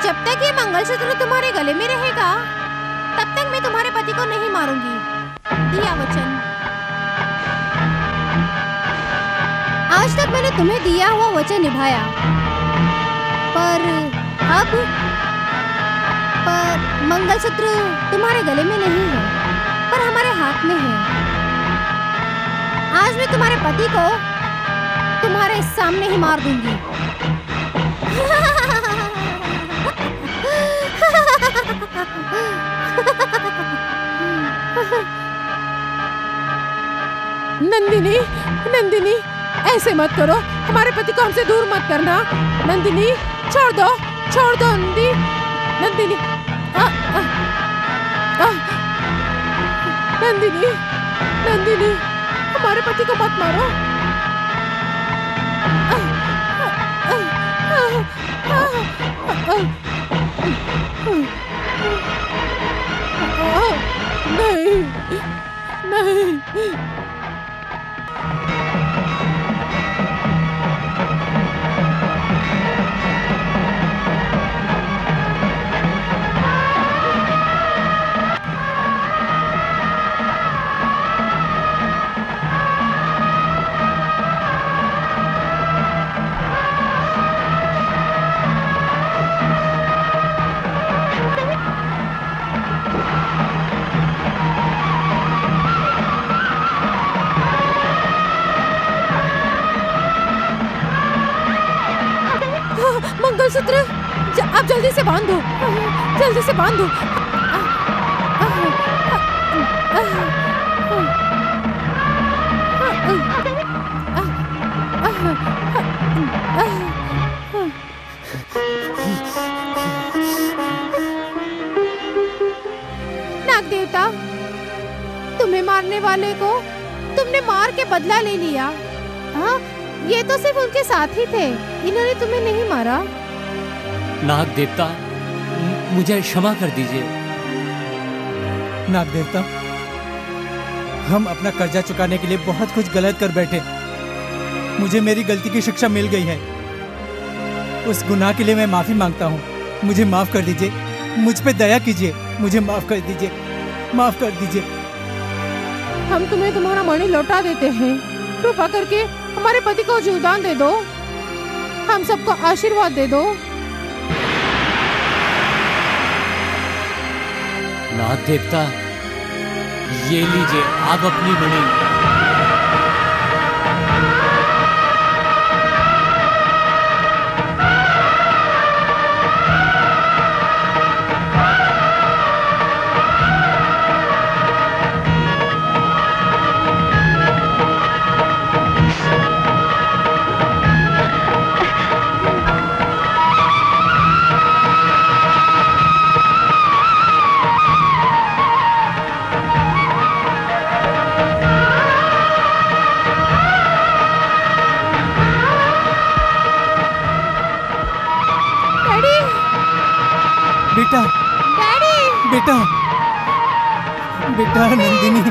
जब तक ये मंगलसूत्र तुम्हारे गले में रहेगा तब तक मैं तुम्हारे पति को नहीं मारूंगी। दिया वचन। आज तक मैंने तुम्हें दिया हुआ वचन निभाया, पर मंगलसूत्र तुम्हारे गले में नहीं है, पर हमारे हाथ में है। आज मैं तुम्हारे पति को तुम्हारे सामने ही मार दूंगी। नंदिनी, नंदिनी, ऐसे मत करो, हमारे पति को हमसे दूर मत करना। नंदिनी, छोड़ दो नंदी, नंदिनी, नंदिनी, नंदिनी, हमारे पति को मत मारो। नहीं, नहीं। मंगलसूत्र आप जल्दी से बांध दो, जल्दी से बांध दो। नाग देवता, तुम्हें मारने वाले को तुमने मार के बदला ले लिया। हाँ, ये तो सिर्फ उनके साथ ही थे, इन्होंने तुम्हें नहीं मारा। नाग देवता, मुझे क्षमा कर दीजिए। नाग देवता, हम अपना कर्जा चुकाने के लिए बहुत कुछ गलत कर बैठे। मुझे मेरी गलती की शिक्षा मिल गई है। उस गुनाह के लिए मैं माफी मांगता हूँ। मुझे माफ कर दीजिए, मुझ पे दया कीजिए, मुझे माफ कर दीजिए, माफ कर दीजिए। हम तुम्हें तुम्हारा मणि लौटा देते हैं। कृपा करके हमारे पति को जीवदान दे दो, हम सबको आशीर्वाद दे दो। नाग देवता, ये लीजिए आप अपनी मणि। बेटा, डैडी, बेटा, बेटा नंदिनी।